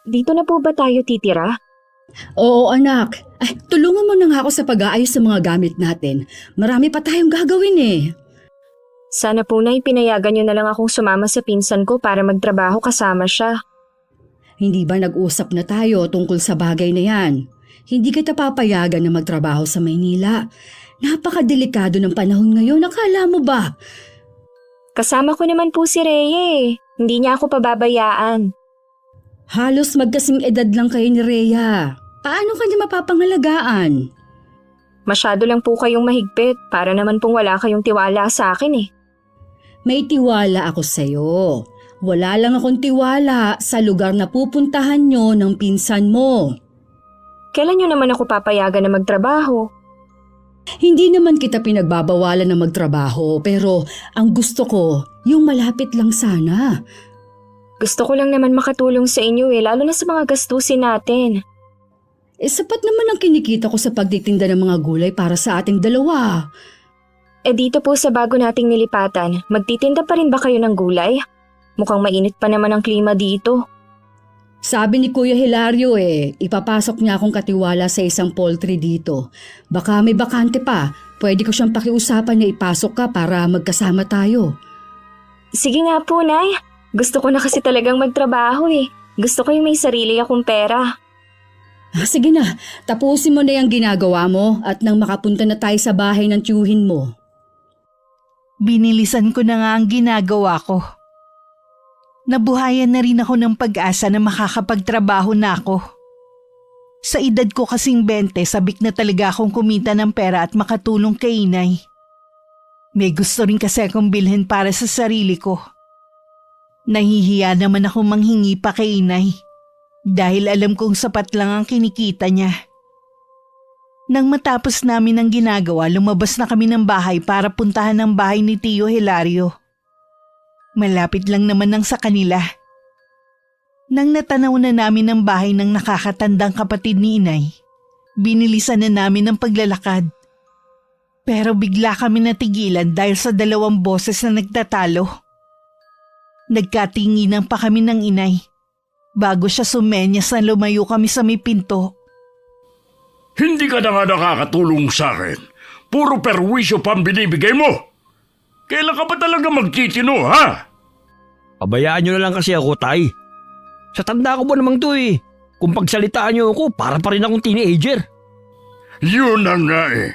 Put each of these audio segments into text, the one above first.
Dito na po ba tayo titira? Oo anak, tulungan mo na nga ako sa pag-aayos sa mga gamit natin. Marami pa tayong gagawin eh. Sana po na pinayagan niyo na lang akong sumama sa pinsan ko para magtrabaho kasama siya. Hindi ba nag-usap na tayo tungkol sa bagay na yan? Hindi kita papayagan na magtrabaho sa Maynila. Napakadelikado ng panahon ngayon, akala mo ba? Kasama ko naman po si Rhea eh. Hindi niya ako pababayaan. Halos magkasing edad lang kayo ni Rhea. Paano ka niya mapapangalagaan? Masyado lang po kayong mahigpit para naman pong wala kayong tiwala sa akin eh. May tiwala ako sa'yo. Wala lang akong tiwala sa lugar na pupuntahan nyo ng pinsan mo. Kailan niyo naman ako papayagan na magtrabaho? Hindi naman kita pinagbabawalan na magtrabaho pero ang gusto ko, yung malapit lang sana. Gusto ko lang naman makatulong sa inyo eh, lalo na sa mga gastusin natin. Sapat naman ang kinikita ko sa pagtitinda ng mga gulay para sa ating dalawa. Dito po sa bago nating nilipatan, magtitinda pa rin ba kayo ng gulay? Mukhang mainit pa naman ang klima dito. Sabi ni Kuya Hilario ipapasok niya akong katiwala sa isang poultry dito. Baka may bakante pa, pwede ko siyang pakiusapan na ipasok ka para magkasama tayo. Sige nga po, Nay. Gusto ko na kasi talagang magtrabaho eh. Gusto ko yung may sarili akong pera. Sige na, tapusin mo na yung ginagawa mo at nang makapunta na tayo sa bahay ng tiyuhin mo. Binilisan ko na nga ang ginagawa ko. Nabuhayan na rin ako ng pag-asa na makakapagtrabaho na ako. Sa edad ko kasing 20, sabik na talaga akong kumita ng pera at makatulong kay inay. May gusto rin kasi akong bilhin para sa sarili ko. Nahihiya naman ako manghingi pa kay inay dahil alam kong sapat lang ang kinikita niya. Nang matapos namin ang ginagawa, lumabas na kami ng bahay para puntahan ang bahay ni Tio Hilario. Malapit lang naman ang sa kanila. Nang natanaw na namin ang bahay ng nakakatandang kapatid ni inay, binilisan na namin ang paglalakad. Pero bigla kami natigilan dahil sa dalawang boses na nagtatalo. Nagkatinginan pa kami ng inay bago siya sumenyas na lumayo kami sa may pinto. Hindi ka na nga nakakatulong sa akin. Puro perwisyo pa ang binibigay mo. Kailan ka ba talaga magtitino, ha? Pabayaan nyo na lang kasi ako, Tay. Sa tanda ko ba namang to eh. Kung pagsalitaan nyo ako, para pa rin akong teenager. Yun na nga eh.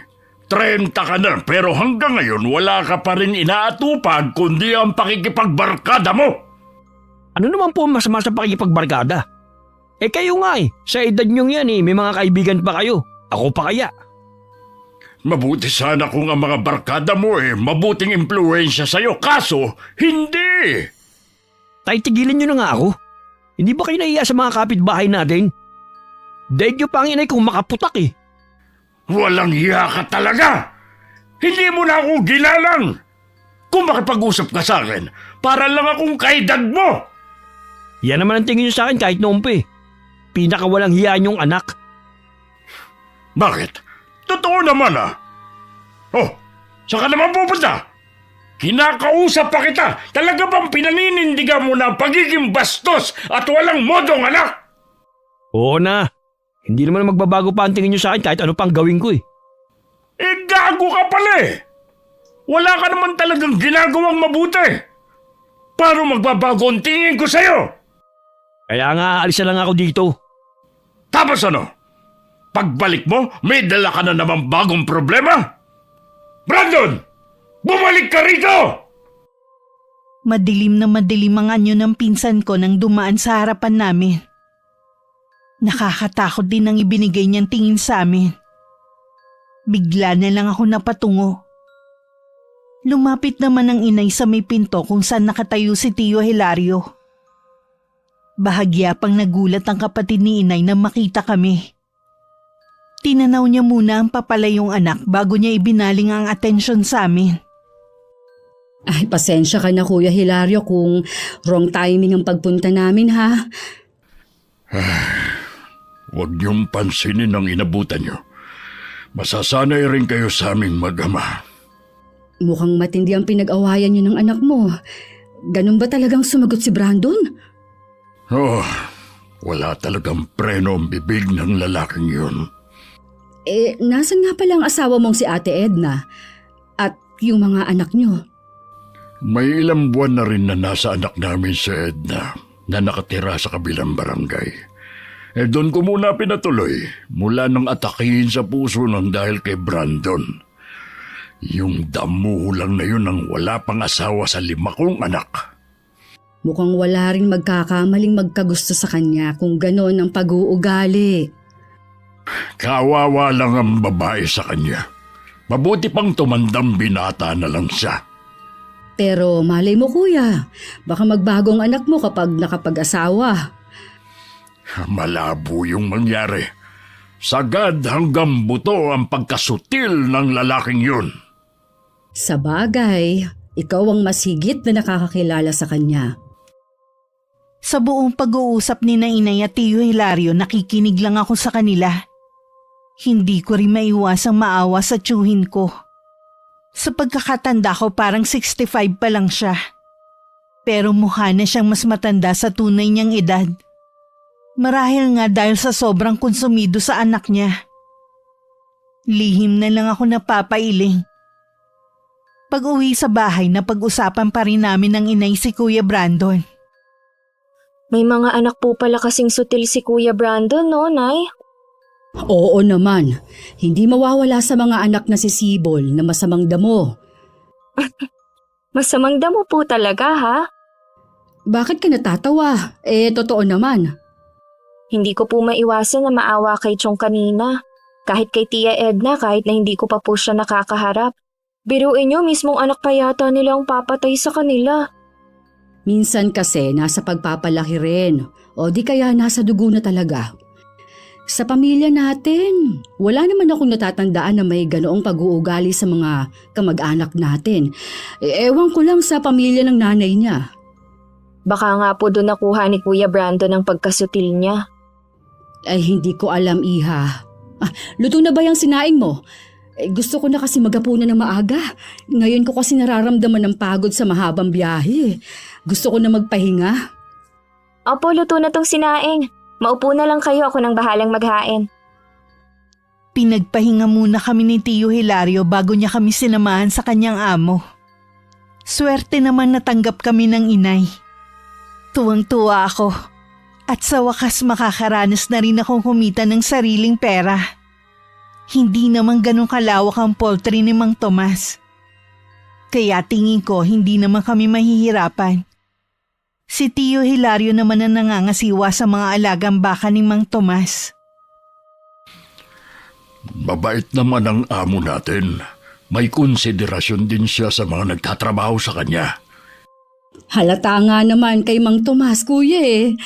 30 ka na pero hanggang ngayon wala ka pa rin inaatupag kundi ang pakikipagbarkada mo. Ano naman po masama sa pakikipagbarkada? Kayo nga sa edad nyong yan may mga kaibigan pa kayo. Ako pa kaya? Mabuti sana kung ang mga barkada mo mabuting impluensya sa'yo, kaso hindi! Tay, tigilan nyo na nga ako. Hindi ba kayo nahiya sa mga kapitbahay natin? Daig nyo pa ang inay kung makaputak eh. Walang hiya ka talaga! Hindi mo na ako ginalang! Kung makipag-usap ka sa akin, para lang akong kaedad mo! Yan naman ang tingin nyo sa akin kahit noon pa eh. Pinakawalang hiya nyong anak. Bakit? Totoo naman Oh, saan ka naman pupunta? Kinakausap pa kita. Talaga bang pinaninindigan mo na pagiging bastos at walang modong anak? Oo na. Hindi naman magbabago pa ang tingin nyo sa akin kahit ano pang gawin ko eh. Gago ka pala Wala ka naman talagang ginagawang mabuti. Paano magbabago ang tingin ko sa'yo? Kaya nga alis na lang ako dito. Tapos ano? Pagbalik mo, may dala ka na naman bagong problema? Brandon! Bumalik ka rito! Madilim na madilim ang anyo ng pinsan ko nang dumaan sa harapan namin. Nakakatakot din ang ibinigay niyang tingin sa amin. Bigla na lang ako napatungo. Lumapit naman ang inay sa may pinto kung saan nakatayo si Tio Hilario. Bahagya pang nagulat ang kapatid ni inay nang makita kami. Tinanaw niya muna ang papalayong anak bago niya ibinaling ang atensyon sa amin. Ay, pasensya ka na Kuya Hilario kung wrong timing ang pagpunta namin ha. Huwag niyong pansinin ang inabutan niyo. Masasanay rin kayo sa aming mag-ama. Mukhang matindi ang pinag-awayan niyo ng anak mo. Ganun ba talagang sumagot si Brandon? Oh, Wala talagang preno ang bibig ng lalaking yun. Nasan nga pala ang asawa mong si Ate Edna? At yung mga anak nyo? May ilang buwan na rin na nasa anak namin si Edna na nakatira sa kabilang barangay. Doon ko muna pinatuloy mula nang atakihin sa puso ng dahil kay Brandon. Yung damuhulang na yun ang wala pang asawa sa 5 kong anak. Mukhang wala rin magkakamaling magkagusto sa kanya kung ganon ang pag-uugali. Kawawa lang ang babae sa kanya. Mabuti pang tumandang binata na lang siya. Pero malay mo kuya, baka magbagong anak mo kapag nakapag-asawa. Malabo yung mangyari. Sagad hanggang buto ang pagkasutil ng lalaking yun. Sa bagay, ikaw ang mas higit na nakakakilala sa kanya. Sa buong pag-uusap ni na Inay at Tio Hilario, nakikinig lang ako sa kanila. Hindi ko rin maiwasang maawa sa tiyuhin ko. Sa pagkakatanda ko parang 65 pa lang siya. Pero mukha na siyang mas matanda sa tunay niyang edad. Marahil nga dahil sa sobrang konsumido sa anak niya. Lihim na lang ako napapailing. Pag-uwi sa bahay, napag-usapan pa rin namin ng inay si Kuya Brandon. May mga anak po pala kasing sutil si Kuya Brandon, no, Nay? Oo naman, hindi mawawala sa mga anak na si Sibol na masamang damo. Masamang damo po talaga, ha? Bakit ka natatawa? Totoo naman. Hindi ko po maiwasan na maawa kay Chong kanina. Kahit kay Tia Edna, kahit na hindi ko pa po siya nakakaharap. Biruin niyo, mismong anak pa yata nilang papatay sa kanila. Minsan kasi nasa pagpapalaki rin o di kaya nasa dugo na talaga. Sa pamilya natin, wala naman akong natatandaan na may ganoong pag-uugali sa mga kamag-anak natin. Ewan ko lang sa pamilya ng nanay niya. Baka nga po doon nakuha ni Kuya Brandon ang pagkasutil niya. Ay hindi ko alam, iha. Luto na ba yung sinaing mo? Gusto ko na kasi magapunan ng maaga. Ngayon ko kasi nararamdaman ng pagod sa mahabang biyahe. Gusto ko na magpahinga. Opo, luto na tong sinaing. Maupo na lang kayo, ako nang bahalang maghain. Pinagpahinga muna kami ni Tio Hilario bago niya kami sinamahan sa kanyang amo. Swerte naman natanggap kami ng inay. Tuwang-tuwa ako. At sa wakas makakaranas na rin akong kumita ng sariling pera. Hindi naman ganun kalawak ang poultry ni Mang Tomas. Kaya tingin ko hindi naman kami mahihirapan. Si Tio Hilario naman ang nangangasiwa sa mga alagang baka ni Mang Tomas. Mabait naman ang amo natin. May konsiderasyon din siya sa mga nagtatrabaho sa kanya. Halata nga naman kay Mang Tomas, kuya .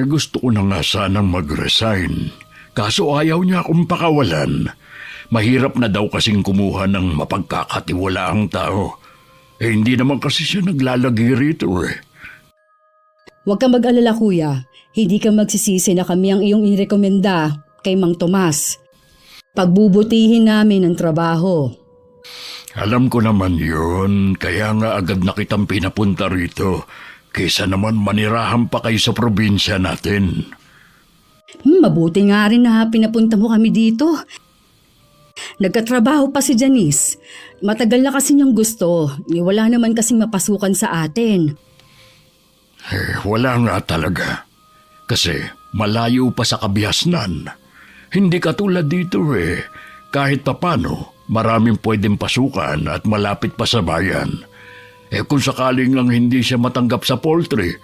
Gusto ko na nga sanang mag-resign. Kaso ayaw niya akong pakawalan. Mahirap na daw kasing kumuha ng mapagkakatiwalaang tao. Hindi naman kasi siya naglalagi rito . Huwag kang mag-alala kuya. Hindi ka magsisisi na kami ang iyong irekomenda kay Mang Tomas. Pagbubutihin namin ang trabaho. Alam ko naman yun, kaya nga agad na kitang pinapunta rito. Kaysa naman manirahan pa kayo sa probinsya natin. Mabuti nga rin na pinapunta mo kami dito. Nagkatrabaho pa si Janice. Matagal na kasi niyang gusto. Wala naman kasing mapasukan sa atin. Wala nga talaga. Kasi malayo pa sa kabihasnan. Hindi katulad dito . Kahit papano, maraming pwedeng pasukan at malapit pa sa bayan. Kung sakaling lang hindi siya matanggap sa poultry,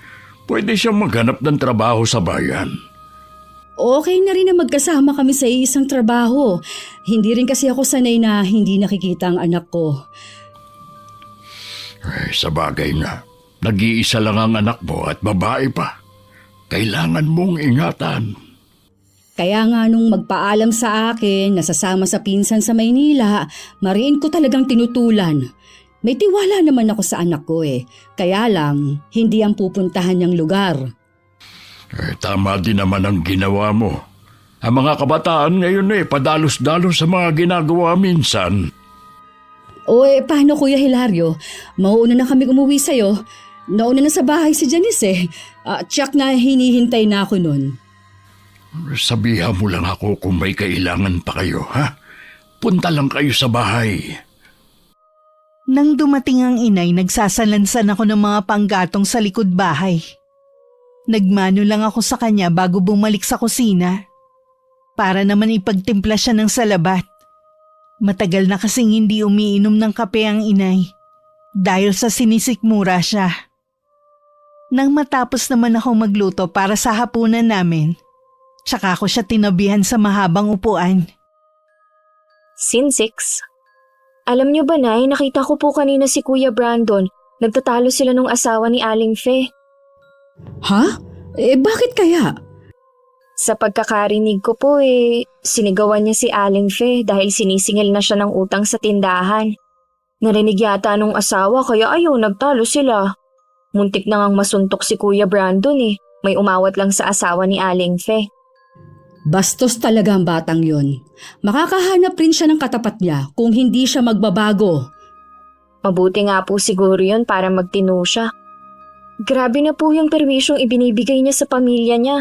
pwede siyang maghanap ng trabaho sa bayan. Okay na rin na magkasama kami sa isang trabaho. Hindi rin kasi ako sanay na hindi nakikita ang anak ko. Sa bagay nga, nag-iisa lang ang anak mo at babae pa. Kailangan mong ingatan. Kaya nga nung magpaalam sa akin na sasama sa pinsan sa Maynila, mariin ko talagang tinutulan. May tiwala naman ako sa anak ko . Kaya lang, hindi ang pupuntahan niyang lugar. Tama din naman ang ginawa mo. Ang mga kabataan ngayon padalos-dalos sa mga ginagawa minsan. Paano Kuya Hilario? Mauuna na kami umuwi sa'yo. Nauna na sa bahay si Janice eh. Tsak na hinihintay na ako nun. Sabihan mo lang ako kung may kailangan pa kayo, ha? Punta lang kayo sa bahay. Nang dumating ang inay, nagsasalansan ako ng mga panggatong sa likod bahay. Nagmano lang ako sa kanya bago bumalik sa kusina. Para naman ipagtimpla siya ng salabat. Matagal na kasing hindi umiinom ng kape ang inay. Dahil sa sinisikmura siya. Nang matapos naman ako magluto para sa hapunan namin, tsaka ko siya tinabihan sa mahabang upuan. Scene 6. Alam niyo ba, Nay, nakita ko po kanina si Kuya Brandon. Nagtatalo sila nung asawa ni Aling Fe. Ha? Bakit kaya? Sa pagkakarinig ko po sinigawan niya si Aling Fe dahil sinisingil na siya ng utang sa tindahan. Narinig yata nung asawa kaya nagtalo sila. Muntik na ngang masuntok si Kuya Brandon May umawat lang sa asawa ni Aling Fe. Bastos talaga ang batang yon. Makakahanap rin siya ng katapat niya kung hindi siya magbabago. Mabuti nga po siguro yun para magtino siya. Grabe na po yung perwisyong ibinibigay niya sa pamilya niya.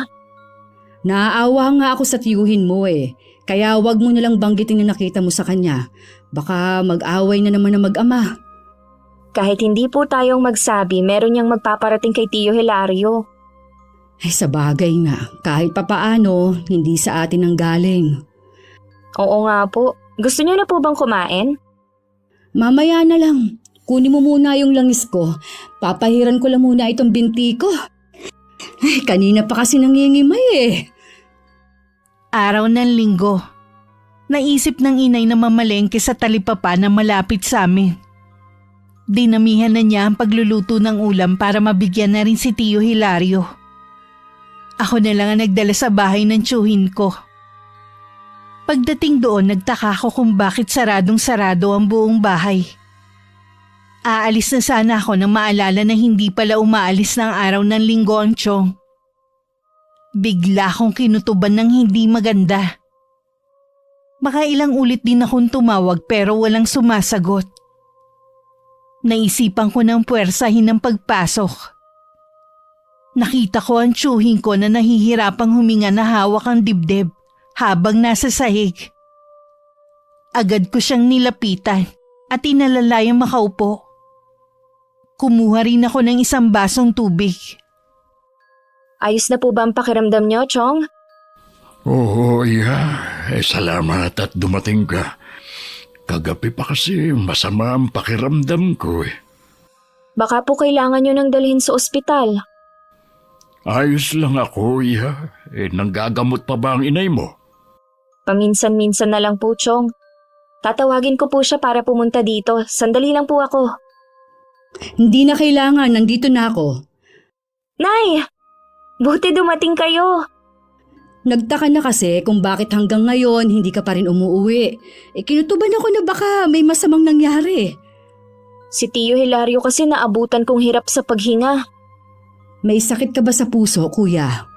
Naaawa nga ako sa tiyuhin mo eh. Kaya wag mo nalang banggitin na nakita mo sa kanya. Baka mag-away na naman na mag-ama. Kahit hindi po tayong magsabi, meron niyang magpaparating kay Tio Hilario. Ay sa bagay nga, kahit papaano, hindi sa atin ang galing. Oo nga po. Gusto niyo na po bang kumain? Mamaya na lang. Kunin mo muna yung langis ko. Papahiran ko lang muna itong binti ko. Ay, kanina pa kasi nangingimay eh. Araw ng linggo. Naisip ng inay na mamalengke sa talipapa na malapit sa amin. Dinamihan na niya ang pagluluto ng ulam para mabigyan na rin si Tio Hilario. Ako na lang ang nagdala sa bahay ng tiyuhin ko. Pagdating doon, nagtaka ako kung bakit saradong-sarado ang buong bahay. Aalis na sana ako nang maalala na hindi pala umaalis ng araw ng linggo ang tiyong. Bigla akong kinutuban ng hindi maganda. Makailang ulit din akong tumawag pero walang sumasagot. Naisipan ko ng puwersahin ng pagpasok. Nakita ko ang tiyuhin ko na nahihirapang huminga na hawak ang dibdib habang nasa sahig. Agad ko siyang nilapitan at inalalayang makaupo. Kumuha rin ako ng isang basong tubig. Ayos na po ba ang pakiramdam niyo, Chong? Oo, iya. Salamat at dumating ka. Kagabi pa kasi masama ang pakiramdam ko eh. Baka po kailangan niyo nang dalhin sa ospital. Ayos lang ako, iya. Nanggagamot pa ba ang inay mo? Paminsan-minsan na lang po, Chong. Tatawagin ko po siya para pumunta dito. Sandali lang po ako. Hindi na kailangan, nandito na ako. Nay! Buti dumating kayo. Nagtaka na kasi kung bakit hanggang ngayon hindi ka pa rin umuuwi. Kinutuban ako na baka may masamang nangyari. Si Tio Hilario kasi naabutan kong hirap sa paghinga. May sakit ka ba sa puso, kuya?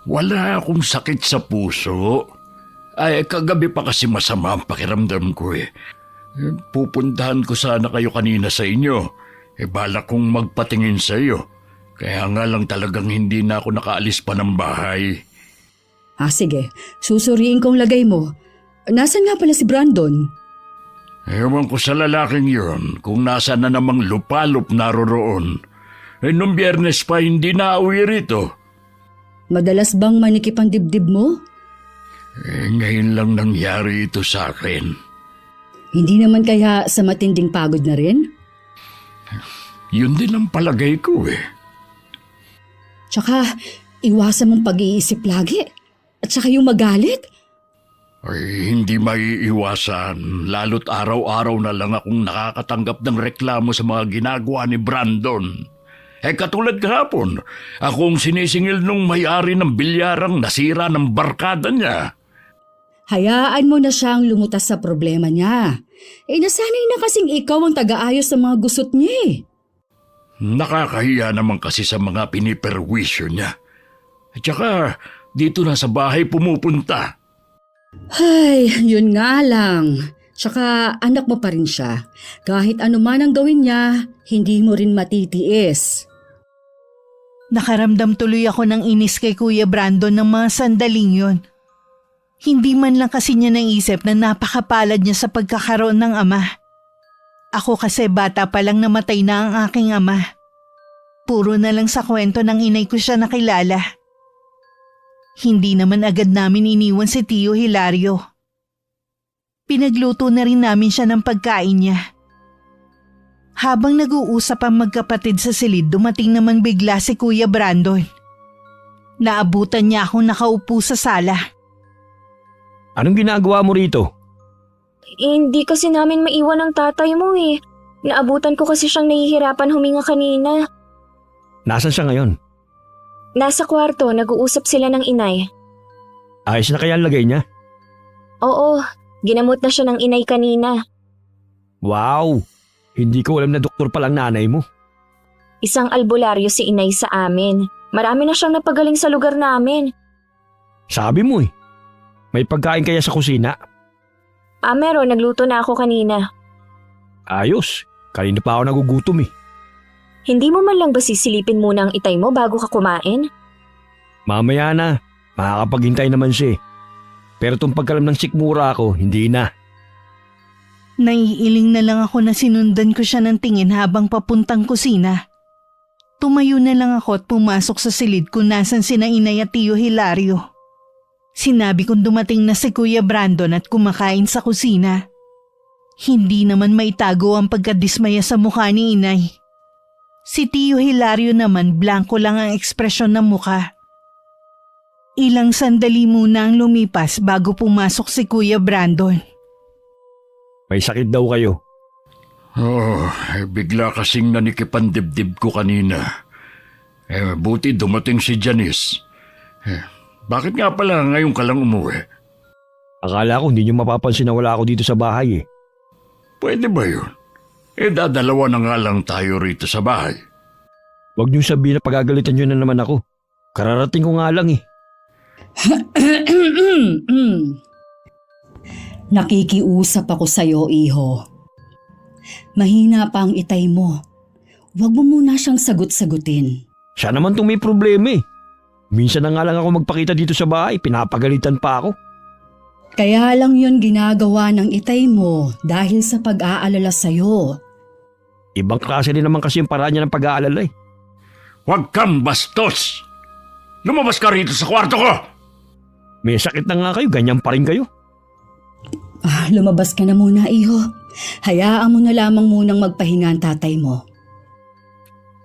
Wala akong sakit sa puso. Ay, kagabi pa kasi masama ang pakiramdam ko eh. Pupuntahan ko sana kayo kanina sa inyo. Balak kong magpatingin sa iyo. Kaya nga lang talagang hindi na ako nakaalis pa ng bahay. Sige. Susuriin kong lagay mo. Nasaan nga pala si Brandon? Ewan ko sa lalaking yun kung nasa na namang lupalop naroroon. Nung Biyernes pa hindi na uwi rito. Madalas bang manikip ang dibdib mo? Ngayon lang nangyari ito sa akin. Hindi naman kaya sa matinding pagod na rin? Yun din ang palagay ko eh. Tsaka, iwasan mong pag-iisip lagi. At saka yung magalit. Ay, hindi maiiwasan. Lalo't araw-araw na lang akong nakakatanggap ng reklamo sa mga ginagawa ni Brandon. Katulad kahapon, akong sinisingil nung may-ari ng bilyarang nasira ng barkada niya. Hayaan mo na siyang lumutas sa problema niya. Nasanay na kasing ikaw ang taga-ayos sa mga gusot niya eh. Nakakahiya naman kasi sa mga piniperwisyo niya. At saka, dito na sa bahay pumupunta. Ay, yun nga lang. Tsaka anak mo pa rin siya. Kahit ano man ang gawin niya, hindi mo rin matitiis. Nakaramdam tuloy ako ng inis kay Kuya Brandon ng mga sandaling yon. Hindi man lang kasi niya naisip na napakapalad niya sa pagkakaroon ng ama. Ako kasi bata pa lang namatay na ang aking ama. Puro na lang sa kwento ng inay ko siya nakilala. Hindi naman agad namin iniwan si Tio Hilario. Pinagluto na rin namin siya ng pagkain niya. Habang nag-uusap ang magkapatid sa silid, dumating naman bigla si Kuya Brandon. Naabutan niya akong nakaupo sa sala. Anong ginagawa mo rito? Hindi kasi namin maiwan ang tatay mo eh. Naabutan ko kasi siyang nahihirapan huminga kanina. Nasaan siya ngayon? Nasa kwarto, nag-uusap sila ng inay. Ayos na kaya ang lagay niya? Oo, ginamot na siya ng inay kanina. Wow! Hindi ko alam na doktor palang nanay mo. Isang albularyo si inay sa amin. Marami na siyang napagaling sa lugar namin. Sabi mo eh. May pagkain kaya sa kusina? Meron, nagluto na ako kanina. Ayos. Kanina pa ako nagugutom eh. Hindi mo man lang ba sisilipin muna ang itay mo bago ka kumain? Mamaya na. Makakapaghintay naman siya eh. Pero itong pagkalam ng sikmura ako, hindi na. Naiiling na lang ako na sinundan ko siya ng tingin habang papuntang kusina. Tumayo na lang ako at pumasok sa silid kung nasan sina inay at Tio Hilario. Sinabi kong dumating na si Kuya Brandon at kumakain sa kusina. Hindi naman maitago ang pagkadismaya sa mukha ni inay. Si Tio Hilario naman blanko lang ang ekspresyon ng mukha. Ilang sandali muna ang lumipas bago pumasok si Kuya Brandon. May sakit daw kayo. Bigla kasing nanikipan dibdib ko kanina. Buti dumating si Janice. Bakit nga pala ngayon ka lang umuwi? Akala ko hindi niyo mapapansin na wala ako dito sa bahay eh. Pwede ba yun? Dadalawa na nga lang tayo rito sa bahay. Huwag niyo sabihin na pagagalitan niyo na naman ako. Kararating ko nga lang eh. Nakikiusap ako sa'yo, iho. Mahina pa ang itay mo. Huwag mo muna siyang sagot-sagutin. Siya naman itong may problema eh. Minsan na nga lang ako magpakita dito sa bahay, pinapagalitan pa ako. Kaya lang yun ginagawa ng itay mo dahil sa pag-aalala sa'yo. Ibang klase rin naman kasi yung paraan niya ng pag-aalala eh. Huwag kang bastos! Lumabas ka rito sa kwarto ko! May sakit na nga kayo, ganyan pa rin kayo. Lumabas ka na muna, iho. Hayaan mo na lamang munang magpahinga ang tatay mo.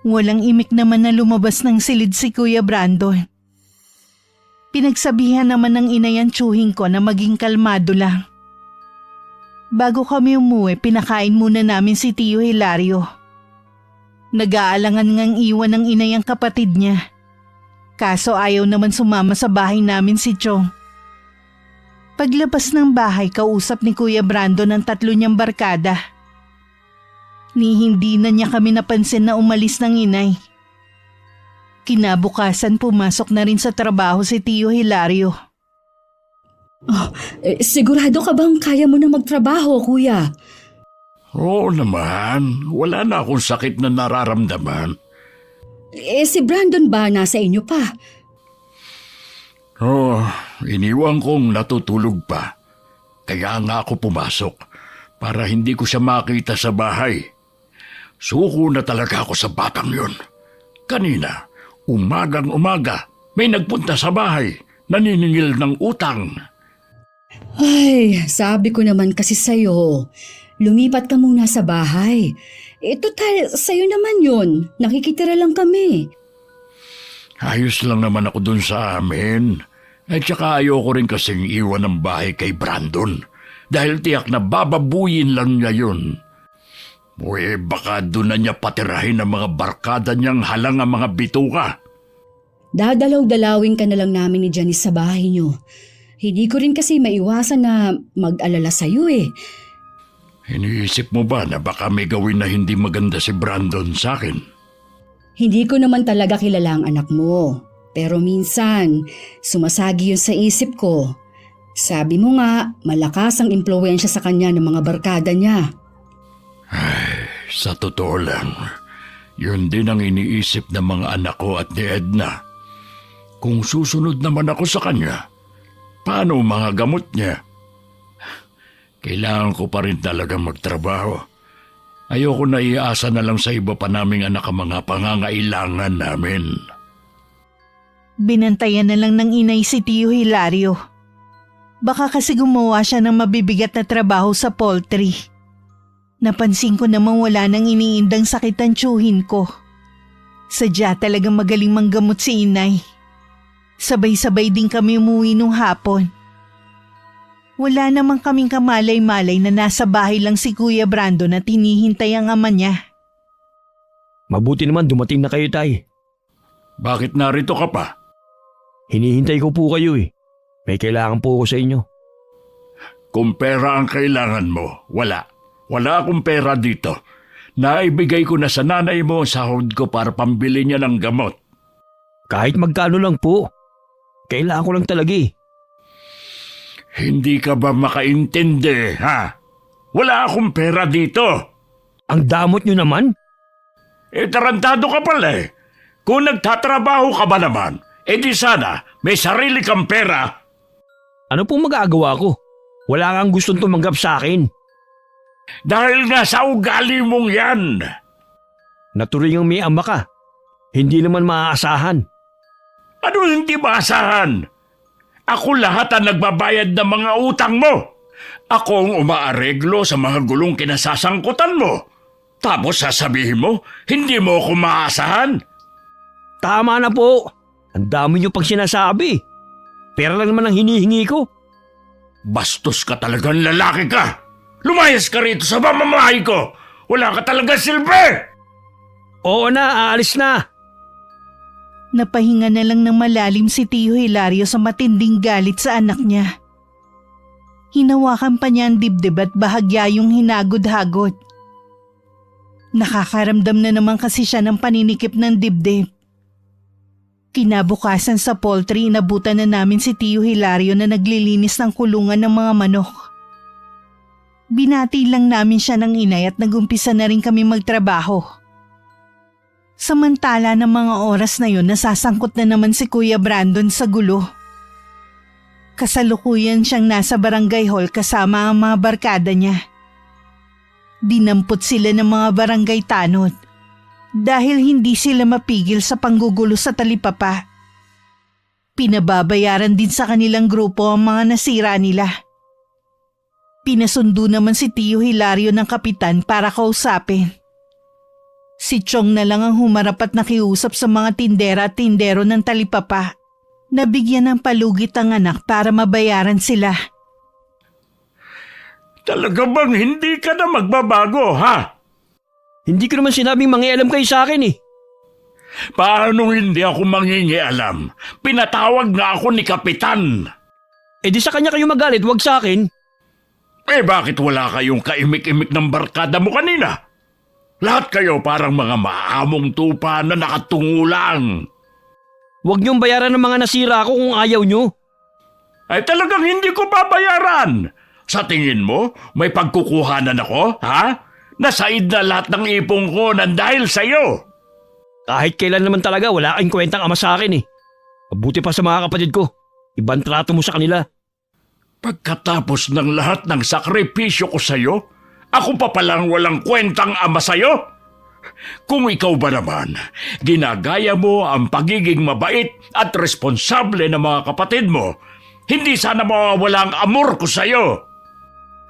Walang imik naman na lumabas ng silid si Kuya Brandon. Pinagsabihan naman ng inay ang tsuhing ko na maging kalmado lang. Bago kami umuwi, pinakain muna namin si Tio Hilario. Nag-aalangan ngang iwan ng inay ang kapatid niya. Kaso ayaw naman sumama sa bahay namin si Chong. Paglabas ng bahay, kausap ni Kuya Brandon ang 3 niyang barkada. Ni hindi na niya kami napansin na umalis ng inay. Kinabukasan pumasok na rin sa trabaho si Tio Hilario. Sigurado ka bang kaya mo na magtrabaho, kuya? Oo naman, wala na akong sakit na nararamdaman. Si Brandon ba nasa inyo pa? Iniwan kong natutulog pa. Kaya nga ako pumasok para hindi ko siya makita sa bahay. Suko na talaga ako sa batang yon. Kanina, umagang-umaga, may nagpunta sa bahay, naniningil ng utang. Ay, sabi ko naman kasi sa'yo, lumipat ka muna sa bahay. Total, sa'yo naman yun. Nakikitira lang kami. Ayos lang naman ako dun sa amin. At saka ayoko rin kasing iwan ng bahay kay Brandon. Dahil tiyak na bababuyin lang niya yun. Baka doon na niya patirahin ang mga barkada niyang halang ang mga bituka. Dadalaw-dalawin ka na lang namin ni Janice sa bahay niyo. Hindi ko rin kasi maiwasan na mag-alala sa'yo eh. Iniisip mo ba na baka may gawin na hindi maganda si Brandon sa akin? Hindi ko naman talaga kilala ang anak mo. Pero minsan, sumasagi yun sa isip ko. Sabi mo nga, malakas ang impluwensya sa kanya ng mga barkada niya. Sa totoo lang, yun din ang iniisip ng mga anak ko at ni Edna. Kung susunod naman ako sa kanya, paano ang mga gamot niya? Kailangan ko pa rin talagang magtrabaho. Ayoko na iasa na lang sa iba pa naming anak ang mga pangangailangan namin. Binantayan na lang ng inay si Tio Hilario. Baka kasi gumawa siya ng mabibigat na trabaho sa poultry. Napansin ko namang wala nang iniindang sakit ang tiyuhin ko. Sadya talagang magaling manggamot si inay. Sabay-sabay din kami umuwi nung hapon. Wala namang kaming kamalay-malay na nasa bahay lang si Kuya Brandon at hinihintay ang ama niya. Mabuti naman dumating na kayo, Tay. Bakit narito ka pa? Hinihintay ko po kayo eh. May kailangan po ako sa inyo. Kung pera ang kailangan mo, wala. Wala akong pera dito. Naibigay ko na sa nanay mo ang sahod ko para pambili niya ng gamot. Kahit magkano lang po. Kailangan ko lang talaga eh. Hindi ka ba makaintindi, ha? Wala akong pera dito. Ang damot nyo naman? Tarantado ka pala eh. Kung nagtatrabaho ka ba naman, di sana may sarili kang pera. Ano pong magagawa ko? Wala kang gustong tumanggap sa akin. Dahil nga sa ugali mong yan. Naturingang may ama ka. Hindi naman maaasahan. Ano hindi maasahan? Ako lahat ang nagbabayad ng mga utang mo. Ako ang umaareglo sa mga gulong kinasasangkutan mo. Tapos sasabihin mo, hindi mo ako maasahan? Tama na po. Ang dami nyo pang sinasabi. Pera lang naman ang hinihingi ko. Bastos ka talagang lalaki ka. Lumayas ka rito sa pamamahay ko. Wala ka talaga silbi. Oo na, aalis na. Napahinga na lang ng malalim si Tio Hilario sa matinding galit sa anak niya. Hinawakan pa niya ang dibdib at bahagya yung hinagod-hagod. Nakakaramdam na naman kasi siya ng paninikip ng dibdib. Kinabukasan sa poultry, inabutan na namin si Tio Hilario na naglilinis ng kulungan ng mga manok. Binati lang namin siya ng inay at nagumpisa na rin kami magtrabaho. Samantala ng mga oras na yun, nasasangkot na naman si Kuya Brandon sa gulo. Kasalukuyan siyang nasa barangay hall kasama ang mga barkada niya. Dinampot sila ng mga barangay tanod dahil hindi sila mapigil sa panggugulo sa talipapa. Pinababayaran din sa kanilang grupo ang mga nasira nila. Pinasundo naman si Tio Hilario ng kapitan para kausapin. Si Chong na lang ang humarap at nakiusap sa mga tindera at tindero ng talipapa. Nabigyan ng palugit ang anak para mabayaran sila. Talaga bang hindi ka na magbabago, ha? Hindi ko naman sinabing mangialam kayo sa akin eh. Paano hindi ako mangingialam? Pinatawag nga ako ni Kapitan. Di sa kanya kayo magalit, wag sa akin. Bakit wala kayong kaimik-imik ng barkada mo kanina? Lahat kayo parang mga maamong tupa na nakatungo lang. Wag niyong bayaran ng mga nasira ko kung ayaw niyo. Talagang hindi ko babayaran. Sa tingin mo, may pagkukuhanan ako, ha? Nasaid na lahat ng ipong ko nang dahil sa'yo. Kahit kailan naman talaga, wala kayong kwentang ama sa akin eh. Mabuti pa sa mga kapatid ko. Ibang trato mo sa kanila. Pagkatapos ng lahat ng sakripisyo ko sa'yo, ako pa palang walang kwentang ama sa'yo? Kung ikaw ba naman, ginagaya mo ang pagiging mabait at responsable ng mga kapatid mo, hindi sana mawawala ang amor ko sa'yo.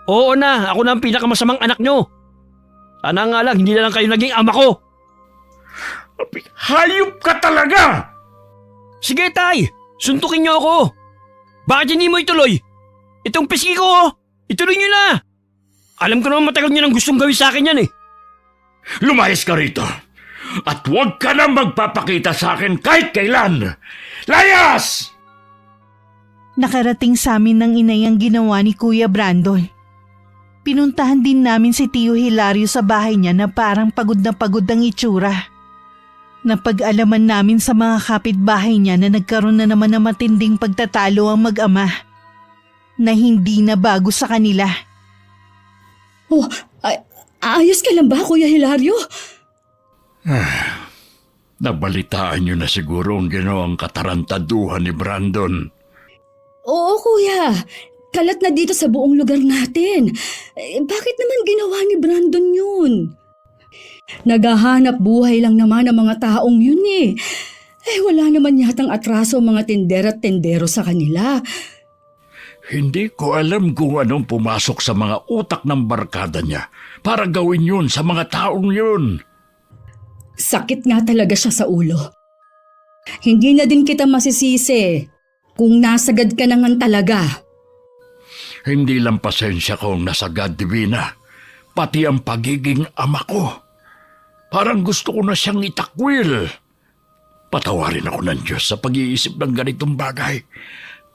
Oo na, ako na ang pinakamasamang anak nyo. Sana nga lang, hindi na lang kayo naging ama ko. Hayop ka talaga! Sige tay, suntukin niyo ako. Bakit hindi mo ituloy? Itong piski ko, ituloy niyo na. Alam ko naman matagal niyo nang gustong gawin sa akin yan eh. Lumayas ka rito. At huwag ka na magpapakita sa akin kahit kailan. Layas! Nakarating sa amin ng inay ang ginawa ni Kuya Brandon. Pinuntahan din namin si Tio Hilario sa bahay niya na parang pagod ang itsura. Napag-alaman namin sa mga kapitbahay niya na nagkaroon na naman ng matinding pagtatalo ang mag-ama. na hindi na bago sa kanila. Oh, ayos ka lang ba, Kuya Hilario? Nabalitaan niyo na siguro ang ginawang katarantaduhan ni Brandon. Oo, Kuya. Kalat na dito sa buong lugar natin. Bakit naman ginawa ni Brandon yun? Naghahanap buhay lang naman ang mga taong yun eh. Wala naman yatang atraso ang mga tindera at tendero sa kanila. Hindi ko alam kung anong pumasok sa mga utak ng barkada niya para gawin yun sa mga taong yun. Sakit nga talaga siya sa ulo. Hindi na din kita masisisi kung nasagad ka na nga talaga. Hindi lang pasensya kong nasagad, Divina, pati ang pagiging ama ko. Parang gusto ko na siyang itakwil. Patawarin ako ng Diyos sa pag-iisip ng ganitong bagay.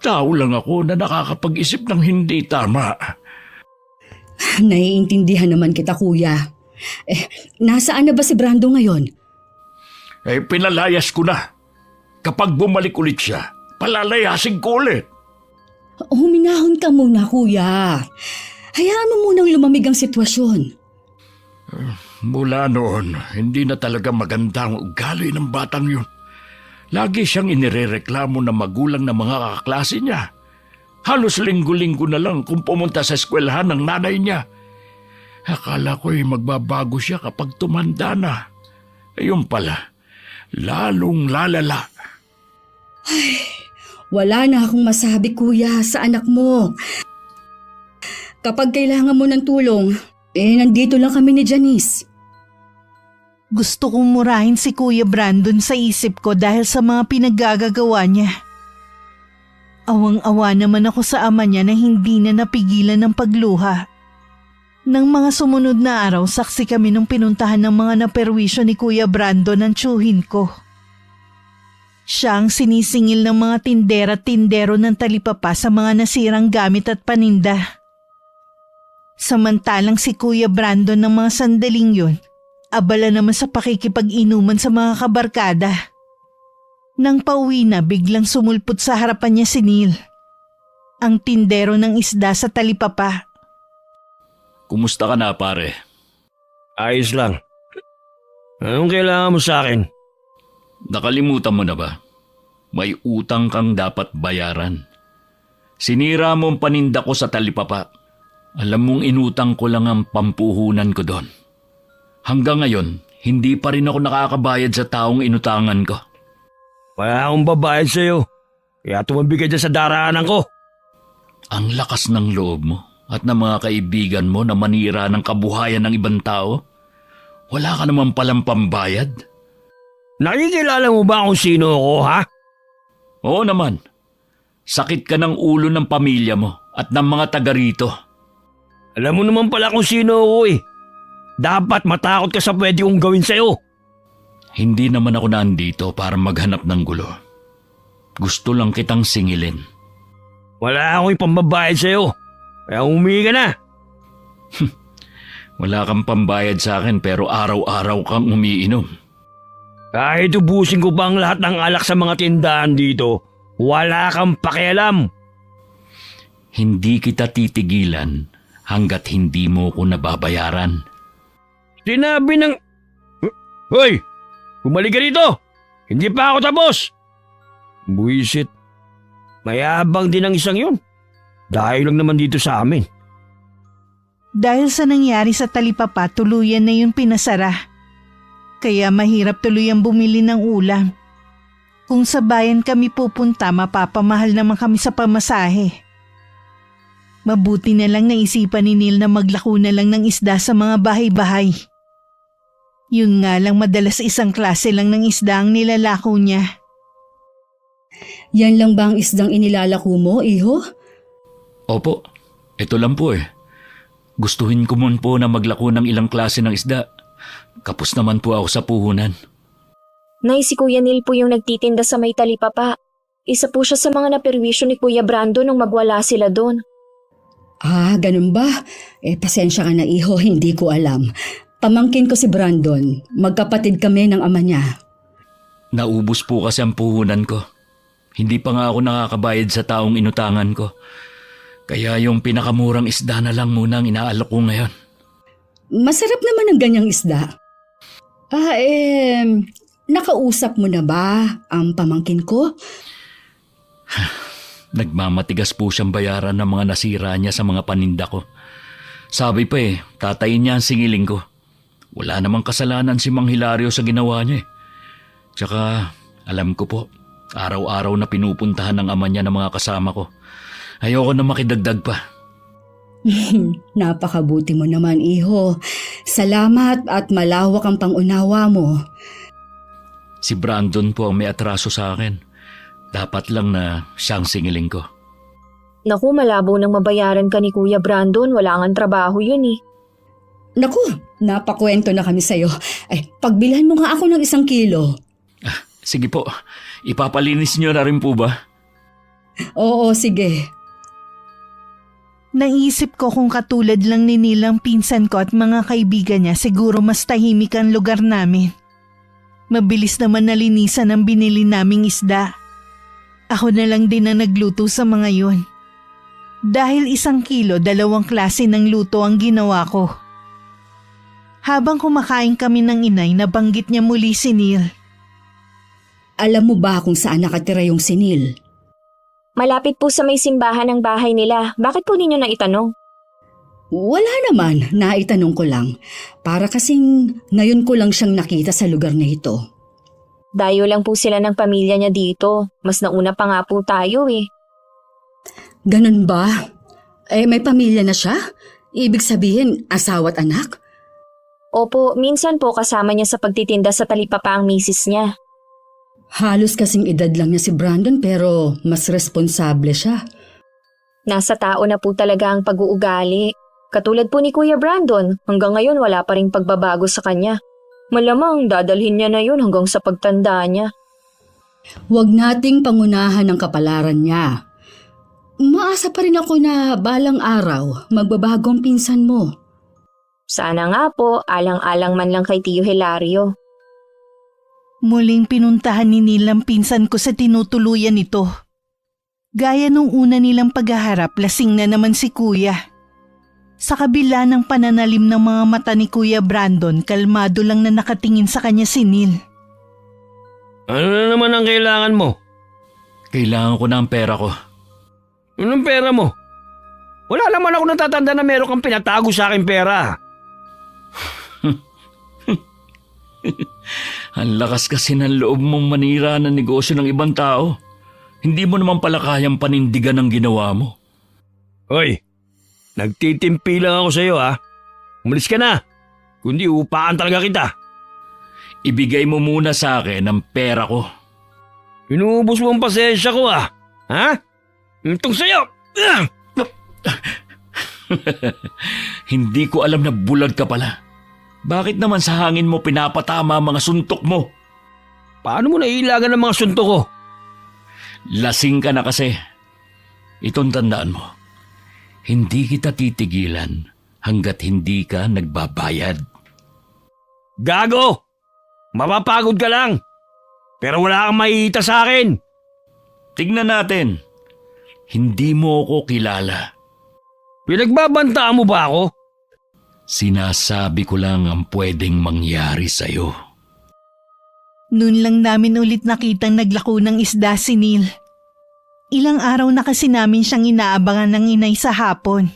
Tao lang ako na nakakapag-isip ng hindi tama. Naiintindihan naman kita, Kuya. Nasaan na ba si Brando ngayon? Pinalayas ko na. Kapag bumalik ulit siya, palalayasin ko ulit. Huminahon ka muna, Kuya. Hayaan mo munang lumamig ang sitwasyon. Mula noon, hindi na talaga maganda ang ugali ng batang yun. Lagi siyang inirereklamo ng magulang ng mga kaklase niya. Halos linggo-linggo na lang kung pumunta sa eskwelahan ng nanay niya. Akala ko'y magbabago siya kapag tumanda na. Ayun pala, lalong lalala. Wala na akong masabi, Kuya, sa anak mo. Kapag kailangan mo ng tulong, nandito lang kami ni Janice. Gusto kong murahin si Kuya Brandon sa isip ko dahil sa mga pinaggagawa niya. Awang-awa naman ako sa ama niya na hindi na napigilan ng pagluha. Nang mga sumunod na araw, saksi kami nung pinuntahan ng mga naperwisyo ni Kuya Brandon ang tiyuhin ko. Siya ang sinisingil ng mga tindera at tindero ng talipapa sa mga nasirang gamit at paninda. Samantalang si Kuya Brandon ng mga sandaling yun, abala naman sa pakikipag-inuman sa mga kabarkada. Nang pauwi na, biglang sumulpot sa harapan niya si Neil, ang tindero ng isda sa talipapa. Kumusta ka na, pare? Ayos lang. Anong kailangan mo sa akin? Nakalimutan mo na ba? May utang kang dapat bayaran. Sinira mo ang paninda ko sa talipapa. Alam mong inutang ko lang ang pampuhunan ko doon. Hanggang ngayon, hindi pa rin ako nakakabayad sa taong inutangan ko. Wala akong babayad sa'yo. Kaya tumabig ka dyan sa daraanan ko. Ang lakas ng loob mo at ng mga kaibigan mo na manira ng kabuhayan ng ibang tao. Wala ka naman palang pambayad. Nakikilala mo ba kung sino ako, ha? Oo naman. Sakit ka ng ulo ng pamilya mo at ng mga taga rito. Alam mo naman pala kung sino ako eh. Dapat matakot ka sa pwede kong gawin sa'yo. Hindi naman ako nandito para maghanap ng gulo. Gusto lang kitang singilin. Wala akong ipambabayad sa'yo. Kaya humingi ka na. Wala kang pambayad sa akin pero araw-araw kang umiinom. Kahit ubusin ko pa ang lahat ng alak sa mga tindahan dito, wala kang pakialam. Hindi kita titigilan hanggat hindi mo ko nababayaran. Sinabi ng... Hoy! Bumalik ka rito! Hindi pa ako tapos! Buisit. Mayabang din ang isang yun. Dahil lang naman dito sa amin. Dahil sa nangyari sa talipapa, tuluyan na yung pinasara. Kaya mahirap tuluyang bumili ng ulam. Kung sa bayan kami pupunta, mapapamahal naman kami sa pamasahe. Mabuti na lang naisipan ni Neil na maglako na lang ng isda sa mga bahay-bahay. Yun nga lang, madalas isang klase lang ng isda ang nilalako niya. Yan lang ba ang isdang inilalako mo, iho? Opo, ito lang po eh. Gustuhin ko man po na maglako ng ilang klase ng isda. Kapos naman po ako sa puhunan. Nay, si Kuya Neil po yung nagtitinda sa may talipapa. Isa po siya sa mga naperwisyo ni Kuya Brando nung magwala sila doon. Ah, ganun ba? Pasensya ka na, iho, hindi ko alam. Pamangkin ko si Brandon. Magkapatid kami ng ama niya. Naubos po kasi ang puhunan ko. Hindi pa nga ako nakakabayad sa taong inutangan ko. Kaya yung pinakamurang isda na lang muna ang inaalok ko ngayon. Masarap naman ang ganyang isda. Nakausap mo na ba ang pamangkin ko? Nagmamatigas po siyang bayaran ng mga nasira niya sa mga paninda ko. Sabi pa tatayin niya ang singiling ko. Wala namang kasalanan si Mang Hilario sa ginawa niya eh. Tsaka alam ko po, araw-araw na pinupuntahan ng ama niya ng mga kasama ko. Ayoko na makidagdag pa. Napakabuti mo naman, iho. Salamat at malawak ang pangunawa mo. Si Brandon po ang may atraso sa akin. Dapat lang na siyang singiling ko. Naku, malabo nang mabayaran ka ni Kuya Brandon. Wala ngang trabaho yun eh. Naku, napakwento na kami sa'yo. Pagbilhan mo nga ako ng 1 kilo. Sige po, ipapalinis niyo na rin po ba? Oo, sige. Naisip ko kung katulad lang ni Nilang pinsan ko at mga kaibigan niya, siguro mas tahimik ang lugar namin. Mabilis naman nalinisan ang binili naming isda. Ako na lang din ang nagluto sa mga yun. Dahil 1 kilo, 2 klase ng luto ang ginawa ko. Habang kumakain kami ng inay, nabanggit niya muli si Neil. Alam mo ba kung saan nakatira yung sinil? Malapit po sa may simbahan ng bahay nila. Bakit po ninyo naitanong? Wala naman, naitanong ko lang. Para kasing ngayon ko lang siyang nakita sa lugar na ito. Dayo lang po sila ng pamilya niya dito. Mas nauna pa nga po tayo eh. Ganun ba? May pamilya na siya? Ibig sabihin, asawa at anak? Opo, minsan po kasama niya sa pagtitinda sa talipapa ang misis niya. Halos kasing edad lang niya si Brandon pero mas responsable siya. Nasa tao na po talaga ang pag-uugali. Katulad po ni Kuya Brandon, hanggang ngayon wala pa ring pagbabago sa kanya. Malamang dadalhin niya na yun hanggang sa pagtanda niya. Huwag nating pangunahan ang kapalaran niya. Umaasa pa rin ako na balang araw magbabago ang pinsan mo. Sana nga po, alang-alang man lang kay Tio Hilario. Muling pinuntahan ni Neil ang pinsan ko sa tinutuluyan nito. Gaya nung una nilang paghaharap, lasing na naman si Kuya. Sa kabila ng pananalim ng mga mata ni Kuya Brandon, kalmado lang na nakatingin sa kanya si Neil. Ano na naman ang kailangan mo? Kailangan ko na ang pera ko. Anong pera mo? Wala naman ako natatanda na meron kang pinatago sa akin pera. Ang lakas kasi ng loob mong manira ng negosyo ng ibang tao. Hindi mo naman pala kayang panindigan ang ginawa mo. Hoy, nagtitimpi lang ako sa iyo ha. Umalis ka na. Kundi upaan talaga kita. Ibigay mo muna sa akin ang pera ko. Inuubos mo ang pasensya ko ha. Ha? Itong sa'yo. Hindi ko alam na bulag ka pala. Bakit naman sa hangin mo pinapatama ang mga suntok mo? Paano mo nailagan ang mga suntok ko? Lasing ka na kasi. Itong tandaan mo. Hindi kita titigilan hanggat hindi ka nagbabayad. Gago! Mapapagod ka lang. Pero wala kang makikita sa akin. Tignan natin. Hindi mo ako kilala. Pinagbabantaan mo ba ako? Sinasabi ko lang ang pwedeng mangyari sa'yo. Noon lang namin ulit nakitang naglako ng isda si Neil. Ilang araw na kasi namin siyang inaabangan ng inay sa hapon.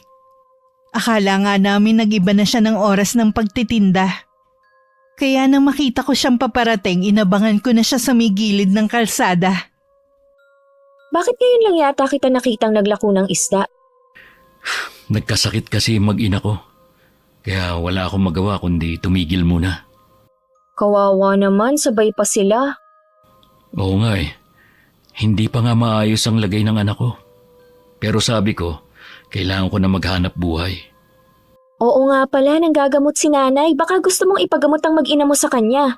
Akala nga namin nag-iba na siya ng oras ng pagtitinda. Kaya nang makita ko siyang paparating, inabangan ko na siya sa may gilid ng kalsada. Bakit ngayon lang yata kita nakitang naglako ng isda? Nagkasakit kasi mag-ina ko. Kaya wala akong magawa kundi tumigil muna. Kawawa naman, sabay pa sila. Oo nga eh. Hindi pa nga maayos ang lagay ng anak ko. Pero sabi ko, kailangan ko na maghanap buhay. Oo nga pala, nanggagamot si nanay. Baka gusto mong ipagamot ang mag-ina mo sa kanya.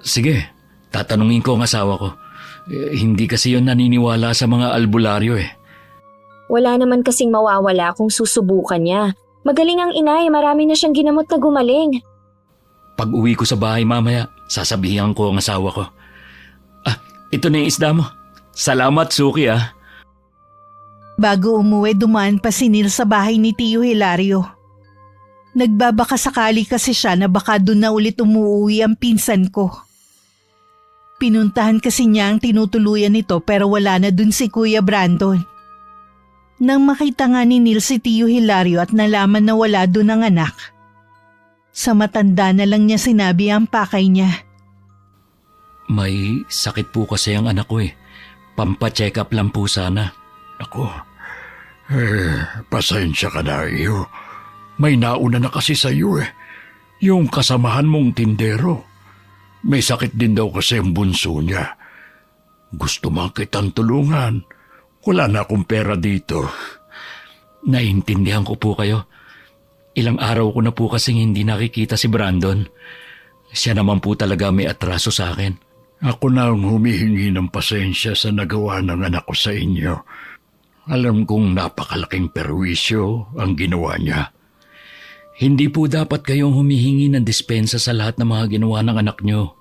Sige. Tatanungin ko ang asawa ko. Hindi kasi yon naniniwala sa mga albularyo eh. Wala naman kasing mawawala kung susubukan niya. Magaling ang inay, marami na siyang ginamot na gumaling. Pag uwi ko sa bahay mamaya, sasabihan ko ang asawa ko. Ito na yung isda mo. Salamat, Suki Bago umuwi, dumaan pa si Neil sa bahay ni Tio Hilario. Nagbabaka sakali kasi siya na baka doon na ulit umuwi ang pinsan ko. Pinuntahan kasi niya ang tinutuluyan nito pero wala na dun si Kuya Brandon. Nang makita nga ni Neil si Tio Hilario at nalaman na wala dun ang anak, sa matanda na lang niya sinabi ang pakay niya. May sakit po kasi ang anak ko eh. Pampa-check up lang po sana. Ako, pasensya ka na iyo. May nauna na kasi sa iyo eh. Yung kasamahan mong tindero. May sakit din daw kasi ang bunso niya. Gusto man kitang tulungan. Wala na akong pera dito. Naiintindihan ko po kayo. Ilang araw ko na po kasing hindi nakikita si Brandon. Siya naman po talaga may atraso sa akin. Ako na ang humihingi ng pasensya sa nagawa ng anak ko sa inyo. Alam kong napakalaking perwisyo ang ginawa niya. Hindi po dapat kayong humihingi ng dispensa sa lahat ng mga ginawa ng anak nyo.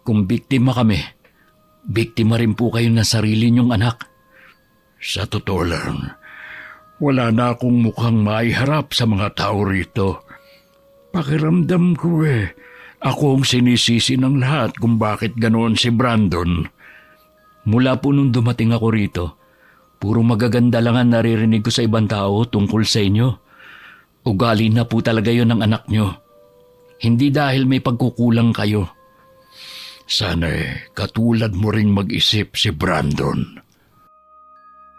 Kung biktima kami, biktima rin po kayo ng sarili niyong anak. Sa totoo lang, wala na akong mukhang maiharap sa mga tao rito. Pakiramdam ko ako ang sinisisi ng lahat kung bakit ganoon si Brandon. Mula po nung dumating ako rito, puro magaganda lang ang naririnig ko sa ibang tao tungkol sa inyo. Ugali na po talaga yon ng anak nyo. Hindi dahil may pagkukulang kayo. Sana katulad mo ring mag-isip si Brandon.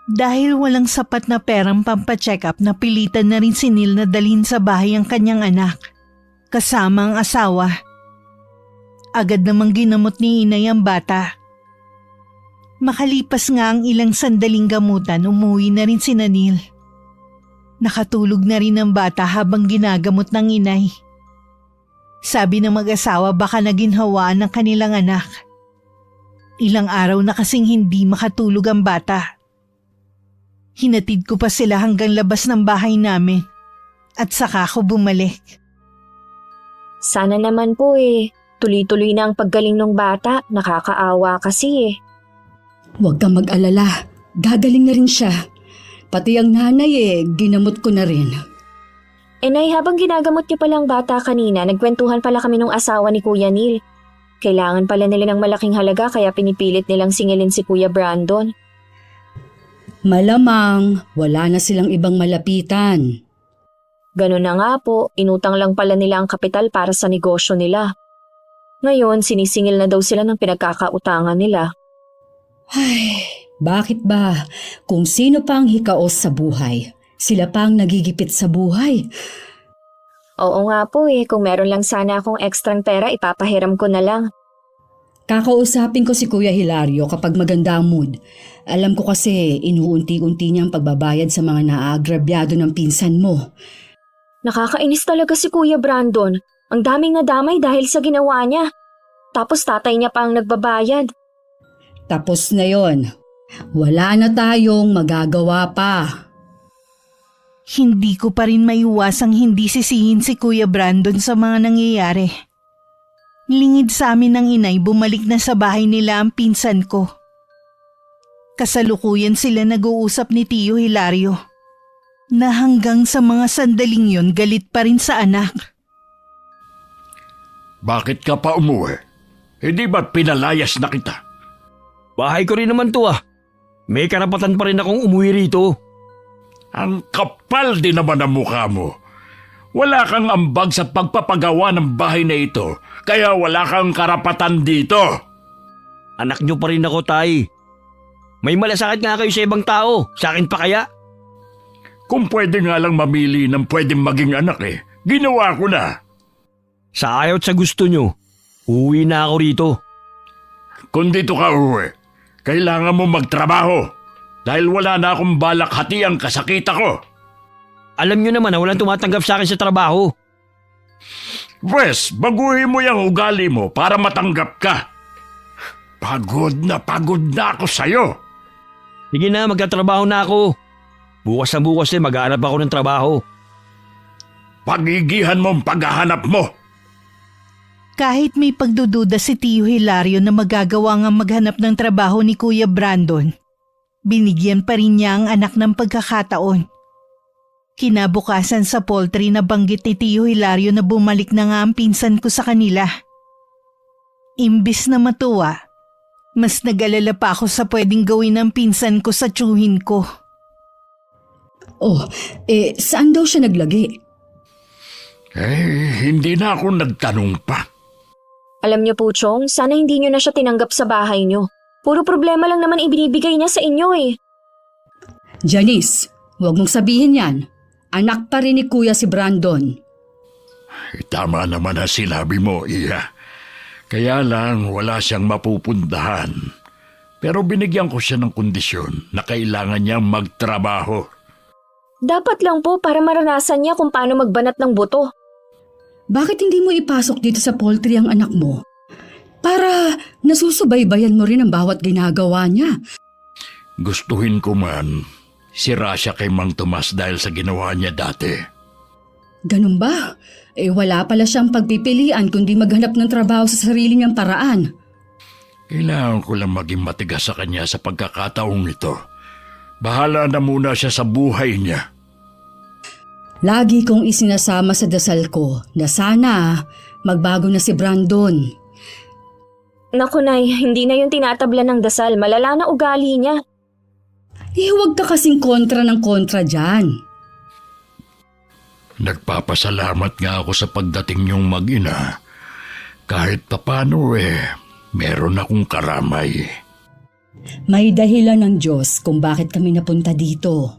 Dahil walang sapat na perang pampacheck up, napilitan na rin si Neil na dalhin sa bahay ang kanyang anak, kasama ang asawa. Agad namang ginamot ni inay ang bata. Makalipas nga ang ilang sandaling gamutan, umuwi na rin si Neil. Nakatulog na rin ang bata habang ginagamot ng inay. Sabi ng mag-asawa baka naginhawaan ng kanilang anak. Ilang araw na kasing hindi makatulog ang bata. Hinatid ko pa sila hanggang labas ng bahay namin at saka ako bumalik. Sana naman po tuloy-tuloy na ang paggaling ng bata. Nakakaawa kasi Huwag kang mag-alala. Gagaling na rin siya. Pati ang nanay ginamot ko na rin. Nay, habang ginagamot niyo palang bata kanina, nagkwentuhan pala kami ng asawa ni Kuya Neil. Kailangan pala nila ng malaking halaga kaya pinipilit nilang singilin si Kuya Brandon. Malamang, wala na silang ibang malapitan. Ganun na nga po, inutang lang pala nila ang kapital para sa negosyo nila. Ngayon, sinisingil na daw sila ng pinagkakautangan nila. Ay, bakit ba? Kung sino pa ang hikaos sa buhay, sila pa ang nagigipit sa buhay. Oo nga po kung meron lang sana akong ekstrang pera, ipapahiram ko na lang. Kakausapin ko si Kuya Hilario kapag maganda ang mood. Alam ko kasi inuunti-unti niyang pagbabayad sa mga naagrabyado ng pinsan mo. Nakakainis talaga si Kuya Brandon. Ang daming nadamay dahil sa ginawa niya. Tapos tatay niya pa ang nagbabayad. Tapos na yon. Wala na tayong magagawa pa. Hindi ko pa rin maiwasang hindi sisihin si Kuya Brandon sa mga nangyayari. Lingid sa amin ng inay, bumalik na sa bahay nila ang pinsan ko. Kasalukuyan sila nag-uusap ni Tio Hilario na hanggang sa mga sandaling yon galit pa rin sa anak. Bakit ka pa umuwi? Hindi ba't pinalayas na kita? Bahay ko rin naman to May karapatan pa rin akong umuwi rito. Ang kapal din naman ang mukha mo. Wala kang ambag sa pagpapagawa ng bahay na ito, kaya wala kang karapatan dito. Anak nyo pa rin ako, tay. May malasakit nga kayo sa ibang tao. Sa akin pa kaya? Kung pwede nga lang mamili ng pwedeng maging anak ginawa ko na. Sa ayaw at sa gusto nyo, uwi na ako rito. Kung dito ka uwi, kailangan mo magtrabaho dahil wala na akong balak hati ang kasakita ko. Alam nyo naman na walang tumatanggap sa akin sa trabaho. Pwes, baguhin mo yung ugali mo para matanggap ka. Pagod na ako sa'yo. Sige na, magtatrabaho na ako. Bukas na bukas maghahanap ako ng trabaho. Pagigihan mo ang paghahanap mo. Kahit may pagdududa si Tio Hilario na magagawa nga maghanap ng trabaho ni Kuya Brandon, Binigyan pa rin niya ang anak ng pagkakataon. Kinabukasan sa poultry na banggit ni Tio Hilario na bumalik na nga ang pinsan ko sa kanila. Imbis na matuwa, mas nag-alala pa ako sa pwedeng gawin ng pinsan ko sa tiyuhin ko. Oh, saan daw siya naglagi? Hindi na ako nagtanong pa. Alam niyo po, Chong, sana hindi niyo na siya tinanggap sa bahay niyo. Puro problema lang naman ibinibigay niya sa inyo eh. Janice, huwag mong sabihin yan. Anak pa rin ni Kuya si Brandon. Tama naman ang sinabi mo, Iya. Kaya lang wala siyang mapupuntahan. Pero binigyan ko siya ng kondisyon na kailangan niyang magtrabaho. Dapat lang po para maranasan niya kung paano magbanat ng buto. Bakit hindi mo ipasok dito sa poultry ang anak mo? Para nasusubaybayan mo rin ang bawat ginagawa niya. Gustuhin ko man, sira siya kay Mang Tomas dahil sa ginawa niya dati. Ganun ba? Wala pala siyang pagpipilian kundi maghanap ng trabaho sa sarili niyang paraan. Kailangan ko lang maging matigas sa kanya sa pagkakataong ito. Bahala na muna siya sa buhay niya. Lagi kong isinasama sa dasal ko na sana magbago na si Brandon. Naku Nay, hindi na yung tinatabla ng dasal. Malala na ugali niya. Huwag ka kasing kontra ng kontra dyan. Nagpapasalamat nga ako sa pagdating niyong mag-ina. Kahit papano meron akong karamay. May dahilan ng Diyos kung bakit kami napunta dito.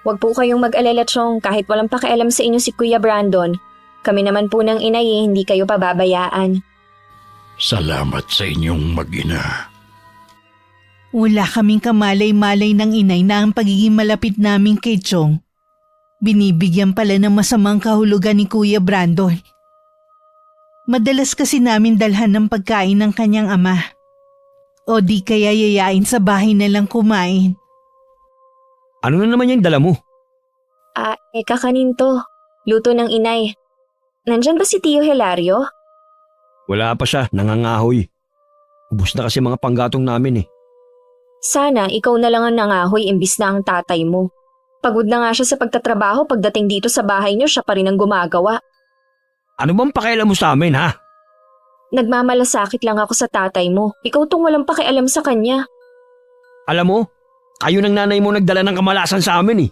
Huwag po kayong mag-alala, Chong, kahit walang pakialam sa inyo si Kuya Brandon. Kami naman po ng inay hindi kayo pababayaan. Salamat sa inyong mag-ina. Wala kaming kamalay-malay ng inay na ang pagiging malapit namin kay Chong. Binibigyan pala ng masamang kahulugan ni Kuya Brandon. Madalas kasi namin dalhan ng pagkain ng kanyang ama. O di kaya yayain sa bahay na lang kumain. Ano na naman yung dala mo? Kakanin to. Luto ng inay. Nandyan ba si Tio Hilario? Wala pa siya, nangangahoy. Ubus na kasi mga panggatong namin eh. Sana ikaw na lang ang nangahoy imbis na ang tatay mo. Pagod na nga siya sa pagtatrabaho, pagdating dito sa bahay niyo siya pa rin ang gumagawa. Ano bang pakialam mo sa amin ha? Nagmamalasakit lang ako sa tatay mo. Ikaw tong walang pakialam sa kanya. Alam mo, kayo ng nanay mo nagdala ng kamalasan sa amin eh.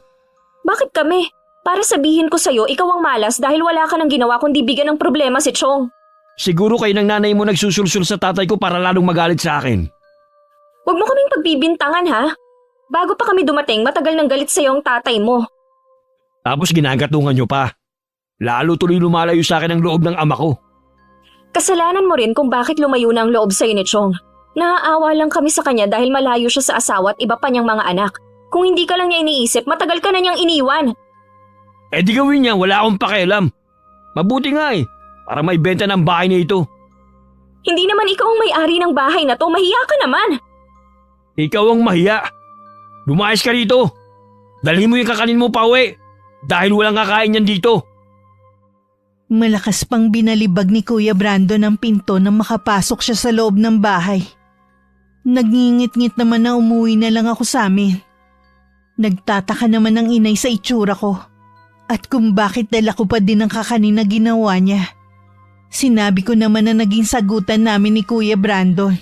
Bakit kami? Para sabihin ko sa'yo, ikaw ang malas dahil wala ka nang ginawa kundi bigyan ng problema si Chong. Siguro kayo ng nanay mo nagsusulsul sa tatay ko para lalong magalit sa akin. Huwag mo kaming pagbibintangan ha. Bago pa kami dumating, matagal nang galit sa'yo ang tatay mo. Tapos ginagatungan nyo pa. Lalo tuloy lumalayo sa akin ang loob ng ama ko. Kasalanan mo rin kung bakit lumayo na ang loob sa'yo ni Chong. Naaawa lang kami sa kanya dahil malayo siya sa asawa at iba pa niyang mga anak. Kung hindi ka lang niya iniisip, matagal ka na niyang iniwan. Eh di gawin niya, wala akong pakialam. Mabuti nga eh, para may benta ng bahay na ito. Hindi naman ikaw ang may-ari ng bahay na to, mahiya ka naman. Ikaw ang mahiya. Lumayas ka rito. Dalhin mo yung kakanin mo pa uwi. Dahil walang kakain yan dito. Malakas pang binalibag ni Kuya Brandon ang pinto nang makapasok siya sa loob ng bahay. Nagngingit-ngit naman na umuwi na lang ako sa amin. Nagtataka naman ang inay sa itsura ko. At kung bakit dala ko pa din ang kakanin na ginawa niya. Sinabi ko naman na naging sagutan namin ni Kuya Brandon.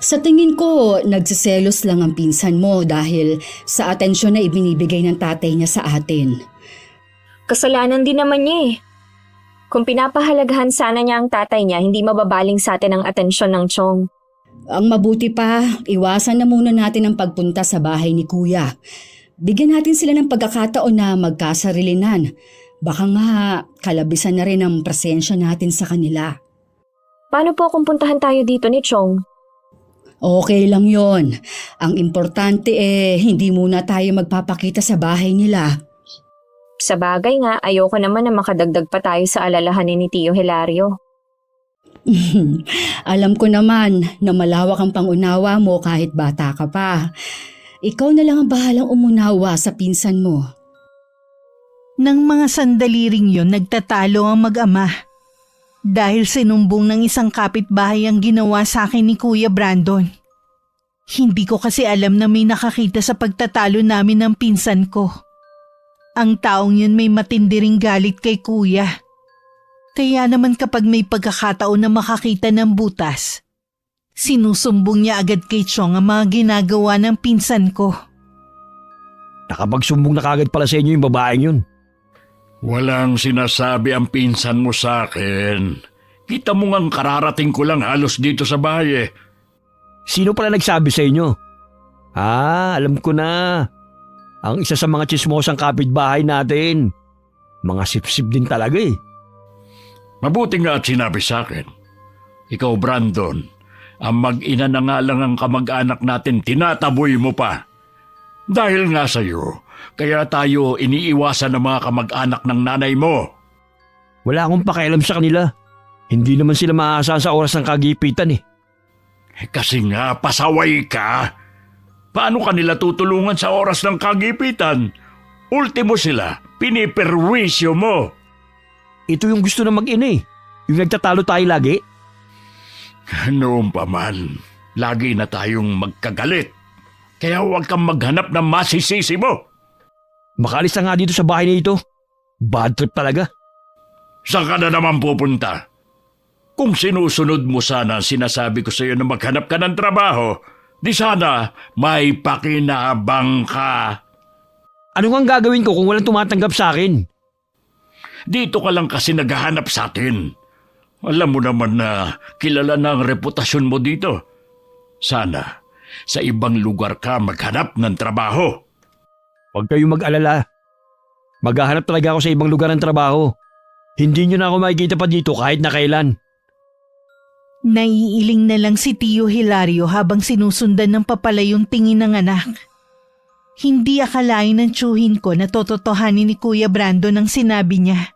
Sa tingin ko, nagsiselos lang ang pinsan mo dahil sa atensyon na ibinibigay ng tatay niya sa atin. Kasalanan din naman niya eh. Kung pinapahalagahan sana niya ang tatay niya, hindi mababaling sa atin ang atensyon ng Chong. Ang mabuti pa, iwasan na muna natin ang pagpunta sa bahay ni Kuya. Bigyan natin sila ng pagkakataon na magkasarilinan. Baka nga kalabisan na rin ang presensya natin sa kanila. Paano po kung puntahan tayo dito ni Chong? Okay lang yon. Ang importante hindi muna tayo magpapakita sa bahay nila. Sa bagay nga, ayoko naman na makadagdag pa tayo sa alalahanin ni Tio Hilario. Alam ko naman na malawak ang pangunawa mo kahit bata ka pa. Ikaw na lang ang bahalang umunawa sa pinsan mo. Nang mga sandali ring yun, nagtatalo ang mag-ama. Dahil sinumbong ng isang kapitbahay ang ginawa sa akin ni Kuya Brandon. Hindi ko kasi alam na may nakakita sa pagtatalo namin ng pinsan ko. Ang taong yun may matindi ring galit kay kuya. Kaya naman kapag may pagkakataon na makakita ng butas, sinusumbong niya agad kay Chong ang mga ginagawa ng pinsan ko. Nakapagsumbong na kagad pala sa inyo yung babaeng yun. Walang sinasabi ang pinsan mo sa akin. Kita mo ngang kararating ko lang halos dito sa bahay eh. Sino pala nagsabi sa inyo? Alam ko na. Ang isa sa mga tsismosang kapitbahay natin. Mga sipsip din talaga eh. Mabuti nga at sinabi sa akin. Ikaw, Brandon, ang mag-ina na nga lang ang kamag-anak natin, tinataboy mo pa. Dahil nga sa'yo, kaya tayo iniiwasan ng mga kamag-anak ng nanay mo. Wala akong pakialam sa kanila. Hindi naman sila maaasahan sa oras ng kagipitan eh. Kasi nga, pasaway ka. Paano kanila tutulungan sa oras ng kagipitan? Ultimo sila, piniperwisyo mo. Ito yung gusto ng mag-ina eh. Yung nagtatalo tayo lagi. Noon pa man, lagi na tayong magkagalit. Kaya huwag kang maghanap ng masisisi mo. Makalis na nga dito sa bahay na ito. Bad trip talaga. Saan ka na naman pupunta? Kung sinusunod mo sana ang sinasabi ko sa iyo na maghanap ka ng trabaho, di sana may pakinabang ka. Ano nga ang gagawin ko kung walang tumatanggap sa akin? Dito ka lang kasi naghahanap sa atin. Alam mo naman na kilala na ang reputasyon mo dito. Sana sa ibang lugar ka maghanap ng trabaho. Huwag kayong mag-alala. Maghahanap talaga ako sa ibang lugar ng trabaho. Hindi nyo na ako makikita pa dito kahit na kailan. Naiiling na lang si Tio Hilario habang sinusundan ng papalayong tingin ng anak. Hindi akalain ng tiyuhin ko na tototohanin ni Kuya Brandon ang sinabi niya.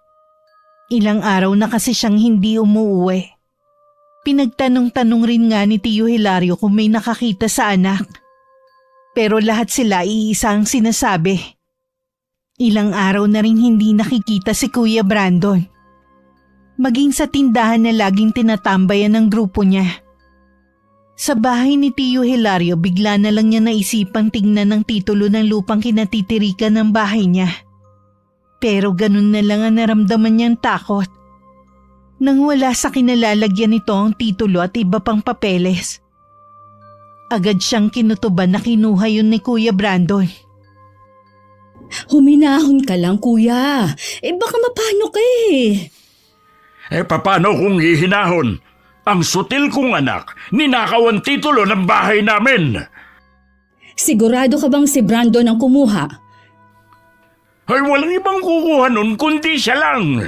Ilang araw na kasi siyang hindi umuuwi. Pinagtanong-tanong rin nga ni Tio Hilario kung may nakakita sa anak. Pero lahat sila iisa ang sinasabi. Ilang araw na rin hindi nakikita si Kuya Brandon. Maging sa tindahan na laging tinatambayan ng grupo niya. Sa bahay ni Tio Hilario, bigla na lang niya naisipang tingnan ng titulo ng lupang kinatitirikan ng bahay niya. Pero ganun na lang ang naramdaman niyang takot. Nang wala sa kinalalagyan nito ang titulo at iba pang papeles. Agad siyang kinutuban na kinuha yun ni Kuya Brandon. Huminahon ka lang, kuya. Baka mapano ka eh. Paano kung hihinahon? Ang sutil kong anak, ninakaw ang titulo ng bahay namin. Sigurado ka bang si Brandon ang kumuha? Ay, walang ibang kukuha nun kundi siya lang.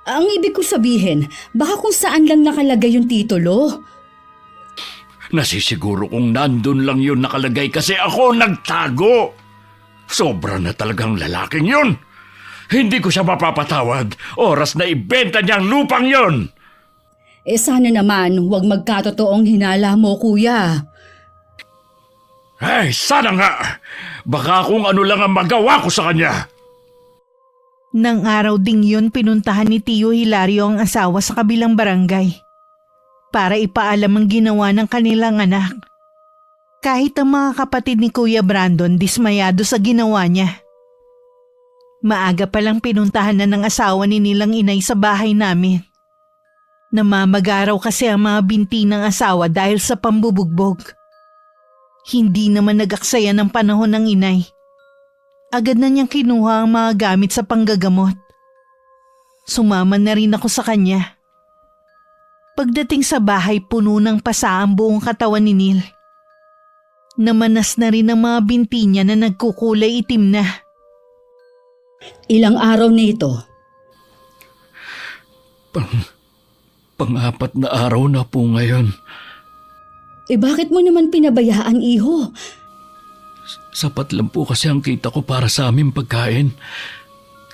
Ang ibig ko sabihin, baka kung saan lang nakalagay yung titulo. Nasisiguro kong nandun lang yun nakalagay kasi ako nagtago. Sobra na talagang lalaking yun. Hindi ko siya mapapatawad. Oras na ibenta niya ang lupang yun. Sana naman huwag magkatotoong hinala mo, kuya. Ay, sana nga. Baka kung ano lang ang magawa ko sa kanya. Nang araw ding yun, pinuntahan ni Tio Hilario ang asawa sa kabilang barangay para ipaalam ang ginawa ng kanilang anak. Kahit ang mga kapatid ni Kuya Brandon dismayado sa ginawa niya. Maaga palang pinuntahan na ng asawa ni nilang inay sa bahay namin. Namamagaraw kasi ang mga binti ng asawa dahil sa pambubugbog. Hindi naman nag-aksaya ng panahon ng inay. Agad na niyang kinuha ang mga gamit sa panggagamot. Sumama na rin ako sa kanya. Pagdating sa bahay, puno ng pasa ang buong katawan ni Neil. Namanas na rin ang mga binti niya na nagkukulay itim na. Ilang araw na ito? Pang-apat na araw na po ngayon. Bakit mo naman pinabayaan, iho? Sapat lang po kasi ang kita ko para sa aming pagkain.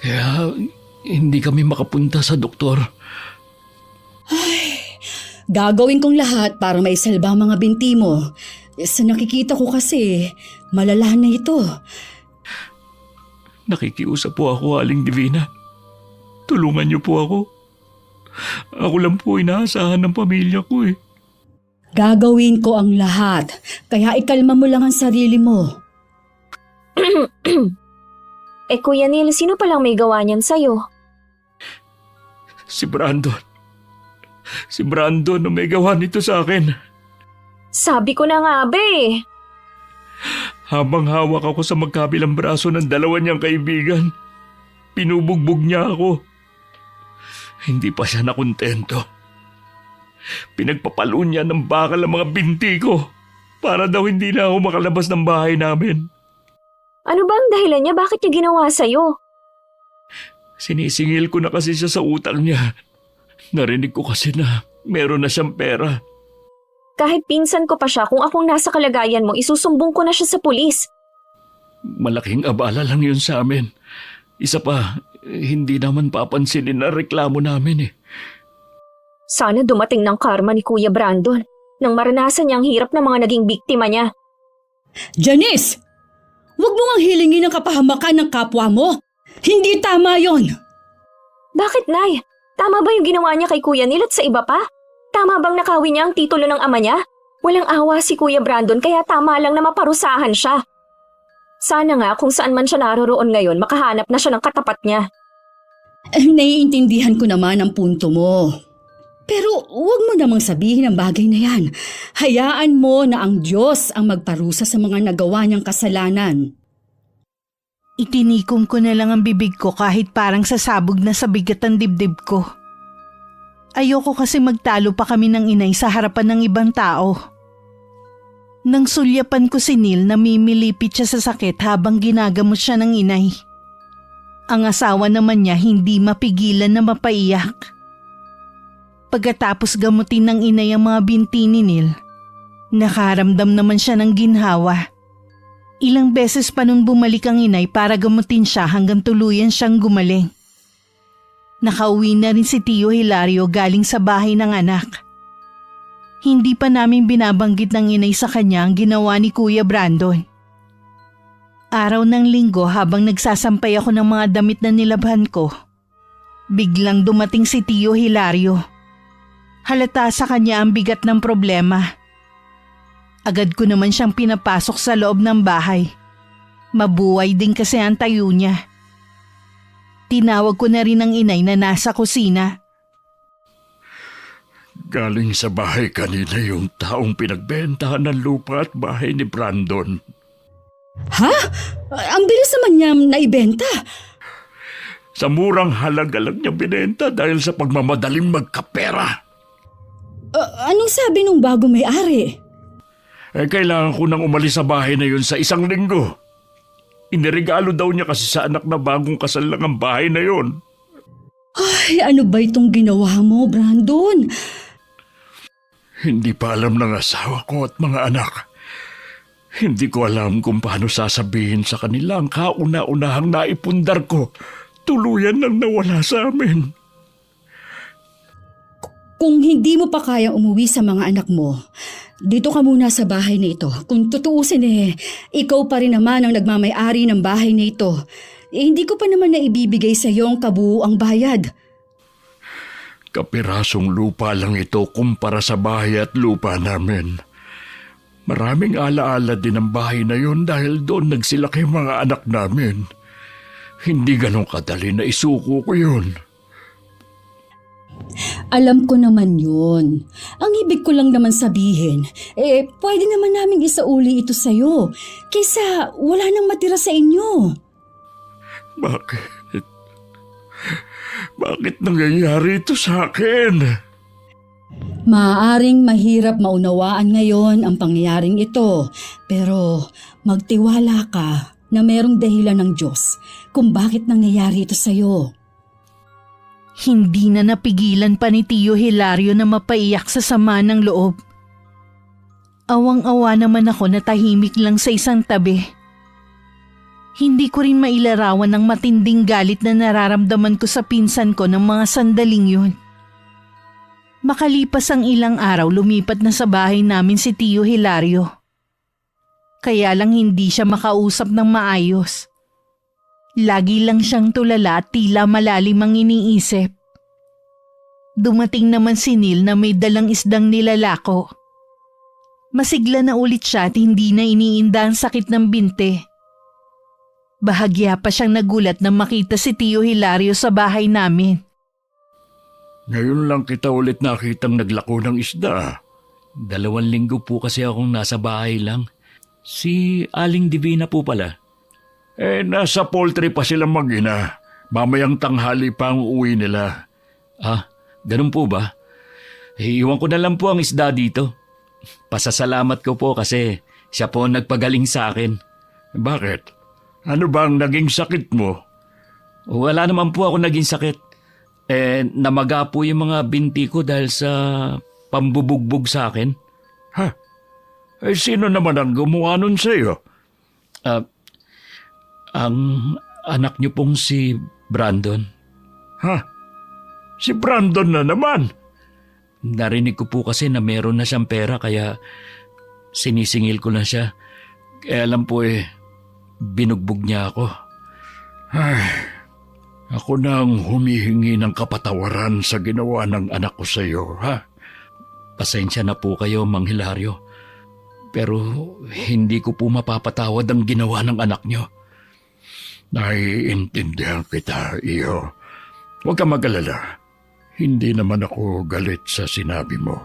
Kaya hindi kami makapunta sa doktor. Gagawin kong lahat para maisalba ang mga binti mo. Sa nakikita ko kasi, malala na ito. Nakikiusap po ako, Aling Divina. Tulungan niyo po ako. Ako lang po inaasahan ng pamilya ko eh. Gagawin ko ang lahat, kaya ikalma mo lang ang sarili mo. Kuya Neil, sino palang may gawa niyan sa'yo? Si Brandon. Si Brandon ang may gawa nito sa akin. Sabi ko na nga ba eh. Habang hawak ako sa magkabilang braso ng dalawa niyang kaibigan, pinubugbog niya ako. Hindi pa siya nakontento. Pinagpapalo niya ng bakal ang mga binti ko para daw hindi na ako makalabas ng bahay namin. Ano ba ang dahilan niya? Bakit niya ginawa sa'yo? Sinisingil ko na kasi siya sa utang niya. Narinig ko kasi na meron na siyang pera. Kahit pinsan ko pa siya, kung akong nasa kalagayan mo, isusumbong ko na siya sa pulis. Malaking abala lang yun sa amin. Isa pa, hindi naman papansinin na reklamo namin eh. Sana dumating ng karma ni Kuya Brandon nang maranasan niya ang hirap ng mga naging biktima niya. Janice! Huwag mo ngang hilingin ang kapahamakan ng kapwa mo. Hindi tama yon. Bakit, Nay? Tama ba yung ginawa niya kay Kuya Neil at sa iba pa? Tama bang nakawin niya ang titulo ng ama niya? Walang awa si Kuya Brandon kaya tama lang na maparusahan siya. Sana nga kung saan man siya naroroon ngayon makahanap na siya ng katapat niya. Naiintindihan ko naman ang punto mo. Pero huwag mo namang sabihin ang bagay na yan. Hayaan mo na ang Diyos ang magparusa sa mga nagawa niyang kasalanan. Itinikom ko na lang ang bibig ko kahit parang sasabog na sa bigat ang dibdib ko. Ayoko kasi magtalo pa kami ng inay sa harapan ng ibang tao. Nang sulyapan ko si Neil, namimilipit siya sa sakit habang ginagamot siya ng inay. Ang asawa naman niya hindi mapigilan na mapaiyak. Pagkatapos gamutin ng inay ang mga binti ni Neil, nakaramdam naman siya ng ginhawa. Ilang beses pa nung bumalik ang inay para gamutin siya hanggang tuluyan siyang gumaling. Nakauwi na rin si Tio Hilario galing sa bahay ng anak. Hindi pa namin binabanggit ng inay sa kanya ang ginawa ni Kuya Brandon. Araw ng linggo habang nagsasampay ako ng mga damit na nilabhan ko, biglang dumating si Tio Hilario. Halata sa kanya ang bigat ng problema. Agad ko naman siyang pinapasok sa loob ng bahay. Mabuhay din kasi ang tayo niya. Tinawag ko na rin ang inay na nasa kusina. Galing sa bahay kanina yung taong pinagbentahan ng lupa at bahay ni Brandon. Ha? Ang bilis naman niya naibenta. Sa murang halaga lang niya binenta dahil sa pagmamadaling magkapera. Anong sabi nung bago may-ari? Kailangan ko nang umalis sa bahay na yun sa 1 linggo. Iniregalo daw niya kasi sa anak na bagong kasal lang ang bahay na yun. Ay, ano ba itong ginawa mo, Brandon? Hindi pa alam ng asawa ko at mga anak. Hindi ko alam kung paano sasabihin sa kanila ang kauna-unahang naipundar ko. Tuluyan nang nawala sa amin. Kung hindi mo pa kayang umuwi sa mga anak mo, dito ka muna sa bahay na ito. Kung tutuusin ikaw pa rin naman ang nagmamay-ari ng bahay na ito. Hindi ko pa naman naibibigay sa iyo ang kabuuang bayad. Kapirasong lupa lang ito kumpara sa bahay at lupa namin. Maraming alaala din ang bahay na yun dahil doon nagsilaki mga anak namin. Hindi ganun kadali na isuko ko yun. Alam ko naman yun. Ang ibig ko lang naman sabihin, pwede naman naming isauli ito sa'yo. Kaysa wala nang matira sa inyo. Bakit? Bakit nangyayari ito sa akin? Maaaring mahirap maunawaan ngayon ang pangyayaring ito, pero magtiwala ka na merong dahilan ng Diyos kung bakit nangyayari ito sa'yo. Hindi na napigilan pa ni Tio Hilario na mapaiyak sa sama ng loob. Awang-awa naman ako na tahimik lang sa isang tabi. Hindi ko rin mailarawan ang matinding galit na nararamdaman ko sa pinsan ko ng mga sandaling yun. Makalipas ang ilang araw, lumipat na sa bahay namin si Tio Hilario. Kaya lang hindi siya makausap ng maayos. Lagi lang siyang tulala at tila malalim ang iniisip. Dumating naman si Neil na may dalang isdang nilalako. Masigla na ulit siya at hindi na iniinda ang sakit ng binte. Bahagya pa siyang nagulat nang makita si Tio Hilario sa bahay namin. Ngayon lang kita ulit nakitang naglako ng isda. 2 linggo po kasi akong nasa bahay lang. Si Aling Divina po pala. Nasa poultry pa sila mag-ina. Mamayang tanghali pa ang uwi nila. Ah, ganun po ba? Iwan ko na lang po ang isda dito. Pasasalamat ko po kasi siya po ang nagpagaling sa akin. Bakit? Ano ba ang naging sakit mo? Wala naman po ako naging sakit. Namaga po yung mga binti ko dahil sa pambubugbog sa akin. Ha? Sino naman ang gumawa nun sa'yo? Ang anak niyo pong si Brandon. Ha? Si Brandon na naman. Narinig ko po kasi na meron na siyang pera kaya sinisingil ko na siya. Kaya alam po binugbog niya ako. Ay, ako na ang humihingi ng kapatawaran sa ginawa ng anak ko sa iyo, ha? Pasensya na po kayo, Mang Hilario. Pero hindi ko po mapapatawad ang ginawa ng anak niyo. Naiintindihan kita, iyo. Huwag ka mag-alala. Hindi naman ako galit sa sinabi mo.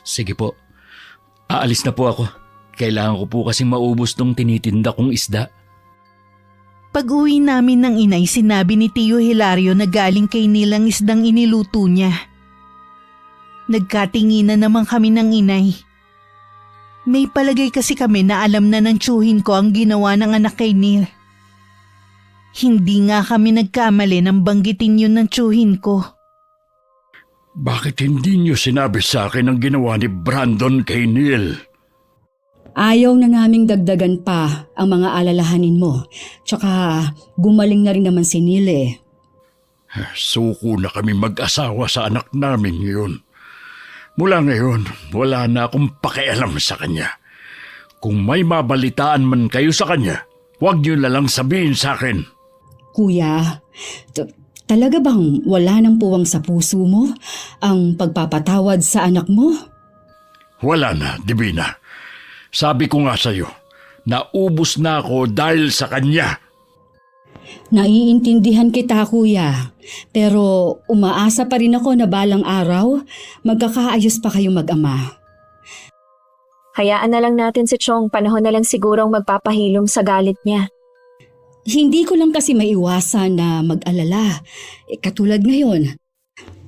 Sige po. Aalis na po ako. Kailangan ko po kasing maubos tong tinitinda kong isda. Pag-uwi namin ng inay, sinabi ni Tio Hilario na galing kay Neil ang isdang iniluto niya. Nagkatinginan naman kami ng inay. May palagay kasi kami na alam na ng tiyuhin ko ang ginawa ng anak kay Neil. Hindi nga kami nagkamali nang banggitin yun ng tiyuhin ko. Bakit hindi niyo sinabi sa akin ang ginawa ni Brandon kay Neil? Ayaw na naming dagdagan pa ang mga alalahanin mo. Tsaka gumaling na rin naman si Neil eh. Suko na kami mag-asawa sa anak namin ngayon. Mula ngayon, wala na akong pakialam sa kanya. Kung may mabalitaan man kayo sa kanya, huwag niyo na lang sabihin sa akin. Kuya, talaga bang wala nang puwang sa puso mo ang pagpapatawad sa anak mo? Wala na, Divina. Sabi ko nga sa'yo, naubos na ako dahil sa kanya. Naiintindihan kita, kuya. Pero umaasa pa rin ako na balang araw, magkakaayos pa kayong mag-ama. Hayaan na lang natin si Chong, panahon na lang sigurong magpapahilom sa galit niya. Hindi ko lang kasi maiwasan na mag-alala. Katulad ngayon,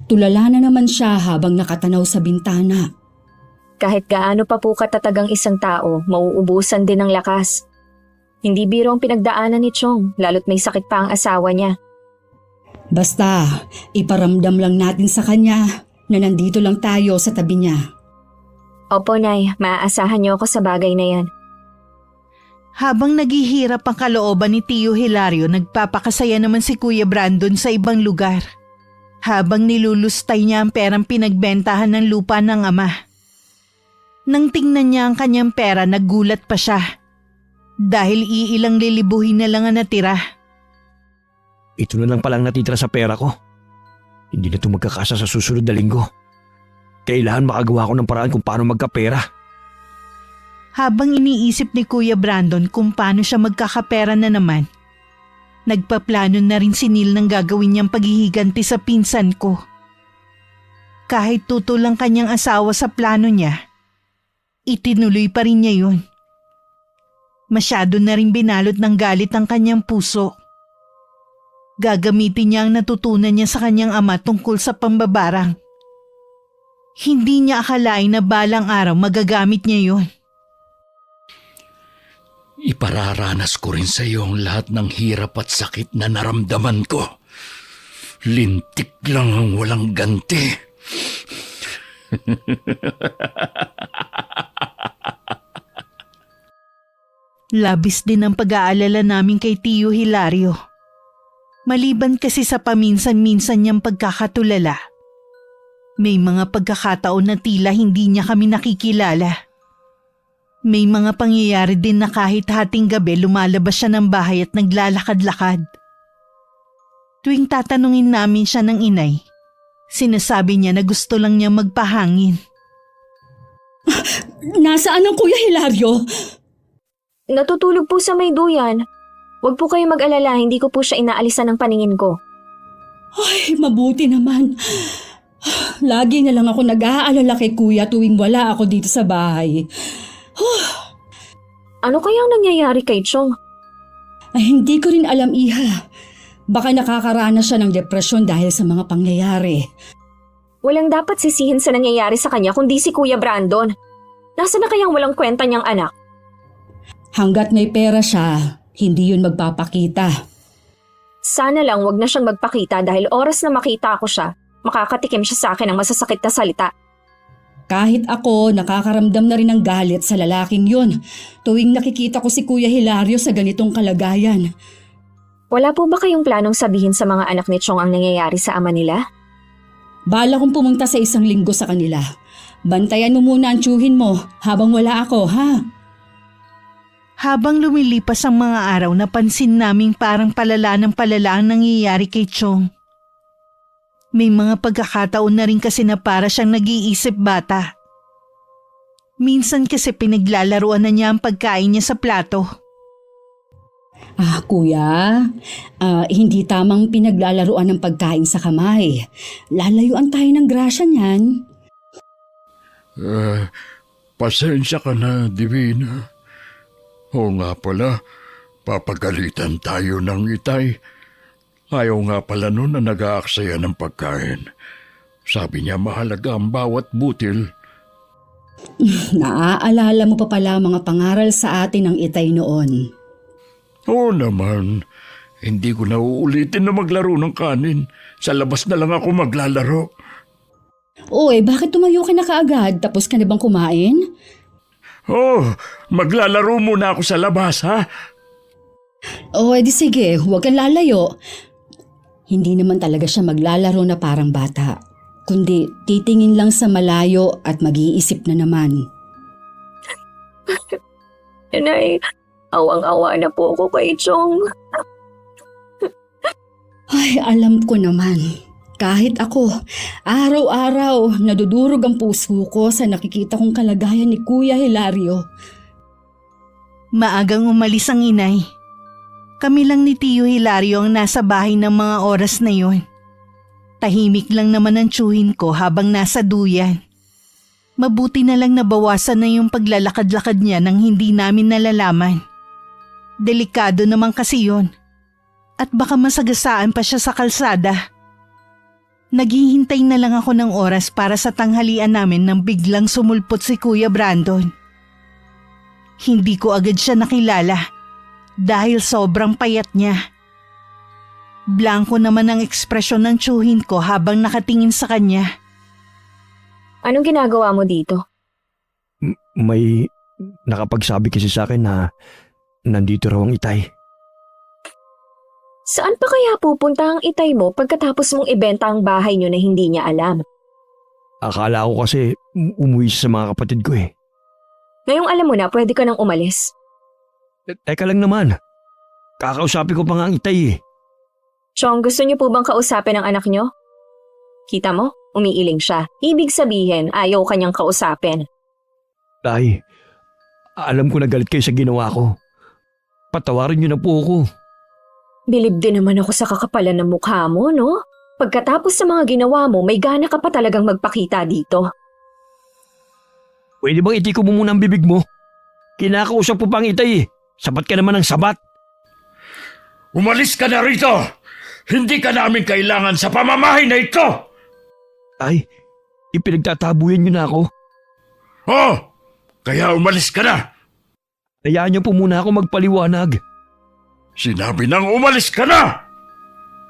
tulala na naman siya habang nakatanaw sa bintana. Kahit gaano pa po katatag ang isang tao, mauubusan din ng lakas. Hindi biro ang pinagdaanan ni Chong, lalo't may sakit pa ang asawa niya. Basta, iparamdam lang natin sa kanya na nandito lang tayo sa tabi niya. Opo, Nay, maaasahan niyo ako sa bagay na yan. Habang naghihirap ang kalooban ni Tio Hilario, nagpapakasaya naman si Kuya Brandon sa ibang lugar. Habang nilulustay niya ang perang pinagbentahan ng lupa ng ama. Nang tingnan niya ang kanyang pera, naggulat pa siya. Dahil iilang lilibuhin na lang ang natira. Ito na lang palang natitira sa pera ko. Hindi na ito magkakasa sa susunod na linggo. Kailangan makagawa ko ng paraan kung paano magkapera. Habang iniisip ni Kuya Brandon kung paano siya magkakapera na naman, nagpaplano na rin si Neil ng gagawin niyang paghihiganti sa pinsan ko. Kahit tutol ang kanyang asawa sa plano niya, itinuloy pa rin niya yun. Masyado na rin binalot ng galit ang kanyang puso. Gagamitin niya ang natutunan niya sa kanyang ama tungkol sa pambabarang. Hindi niya akalain na balang araw magagamit niya yun. Ipararanas ko rin sa iyo ang lahat ng hirap at sakit na naramdaman ko. Lintik lang ang walang ganti. Labis din ang pag-aalala namin kay Tio Hilario. Maliban kasi sa paminsan-minsan niyang pagkakatulala, may mga pagkakataon na tila hindi niya kami nakikilala. May mga pangyayari din na kahit hating gabi lumalabas siya ng bahay at naglalakad-lakad. Tuwing tatanungin namin siya ng inay, sinasabi niya na gusto lang niya magpahangin. Nasaan ang Kuya Hilario? Natutulog po sa may duyan. Huwag po kayo mag-alala, hindi ko po siya inaalisan ng paningin ko. Ay, mabuti naman. Lagi na lang ako nag-aalala kay Kuya tuwing wala ako dito sa bahay. Ano kayang nangyayari kay Chong? Ay, hindi ko rin alam, Iha. Baka nakakaranas siya ng depresyon dahil sa mga pangyayari. Walang dapat sisihin sa nangyayari sa kanya kundi si Kuya Brandon. Nasaan na kayang walang kwenta niyang anak? Hanggat may pera siya, hindi yun magpapakita. Sana lang wag na siyang magpakita dahil oras na makita ko siya, makakatikim siya sa akin ng masasakit na salita. Kahit ako, nakakaramdam na rin ng galit sa lalaking yun tuwing nakikita ko si Kuya Hilario sa ganitong kalagayan. Wala po ba kayong planong sabihin sa mga anak ni Chong ang nangyayari sa ama nila? Bala kong pumunta sa 1 linggo sa kanila. Bantayan mo muna ang tiyuhin mo habang wala ako, ha? Habang lumilipas ang mga araw, napansin naming parang palala ng palala ang nangyayari kay Chong. May mga pagkakataon na rin kasi na para siyang nag-iisip bata. Minsan kasi pinaglalaruan na niya ang pagkain niya sa plato. Kuya, hindi tamang pinaglalaruan ng pagkain sa kamay. Lalayuan tayo ng grasya niyan. Pasensya ka na, Divina. Oo nga pala, papagalitan tayo ng itay. Ayaw nga pala nun na nag-aaksaya ng pagkain. Sabi niya mahalaga ang bawat butil. Naaalala mo pa pala mga pangaral sa atin ng itay noon. Oo naman, hindi ko na uulitin na maglaro ng kanin. Sa labas na lang ako maglalaro. Bakit tumayo ka na kaagad? Tapos ka na bang kumain? Maglalaro muna ako sa labas, ha? Edi sige, huwag kang lalayo. Hindi naman talaga siya maglalaro na parang bata, kundi titingin lang sa malayo at mag-iisip na naman. Inay, awang-awa na po ako kay Chong. Ay, alam ko naman. Kahit ako, araw-araw nadudurog ang puso ko sa nakikita kong kalagayan ni Kuya Hilario. Maagang umalis ang inay. Kami lang ni Tio Hilario ang nasa bahay ng mga oras na yon. Tahimik lang naman ang tiyuhin ko habang nasa duyan. Mabuti na lang nabawasan na yung paglalakad-lakad niya nang hindi namin nalalaman. Delikado naman kasi yon. At baka masagasaan pa siya sa kalsada. Naghihintay na lang ako ng oras para sa tanghalian namin nang biglang sumulpot si Kuya Brandon. Hindi ko agad siya nakilala dahil sobrang payat niya. Blanko naman ang ekspresyon ng tiyuhin ko habang nakatingin sa kanya. Anong ginagawa mo dito? May nakapagsabi kasi sa akin na nandito raw ang itay. Saan pa kaya pupunta ang itay mo pagkatapos mong ibenta ang bahay niyo na hindi niya alam? Akala ko kasi umuwi siya sa mga kapatid ko eh. Ngayong alam mo na, pwede ka nang umalis. Teka lang naman. Kakausapin ko pa nga ang itay eh. Chong, gusto niyo po bang kausapin ang anak niyo? Kita mo? Umiiling siya. Ibig sabihin, ayaw kanyang kausapin. Tay, alam ko na galit kayo sa ginawa ko. Patawarin niyo na po ako. Bilib din naman ako sa kakapalan ng mukha mo, no? Pagkatapos sa mga ginawa mo, may gana ka pa talagang magpakita dito. Pwede bang itiko mo muna ang bibig mo? Kinakausap po pang itay eh. Sabat ka naman ng sabat. Umalis ka na rito! Hindi ka namin kailangan sa pamamahay na ito! Tay, ipinagtatabuyan niyo na ako. Kaya umalis ka na! Hayaan niyo po muna ako magpaliwanag. Sinabi nang umalis ka na!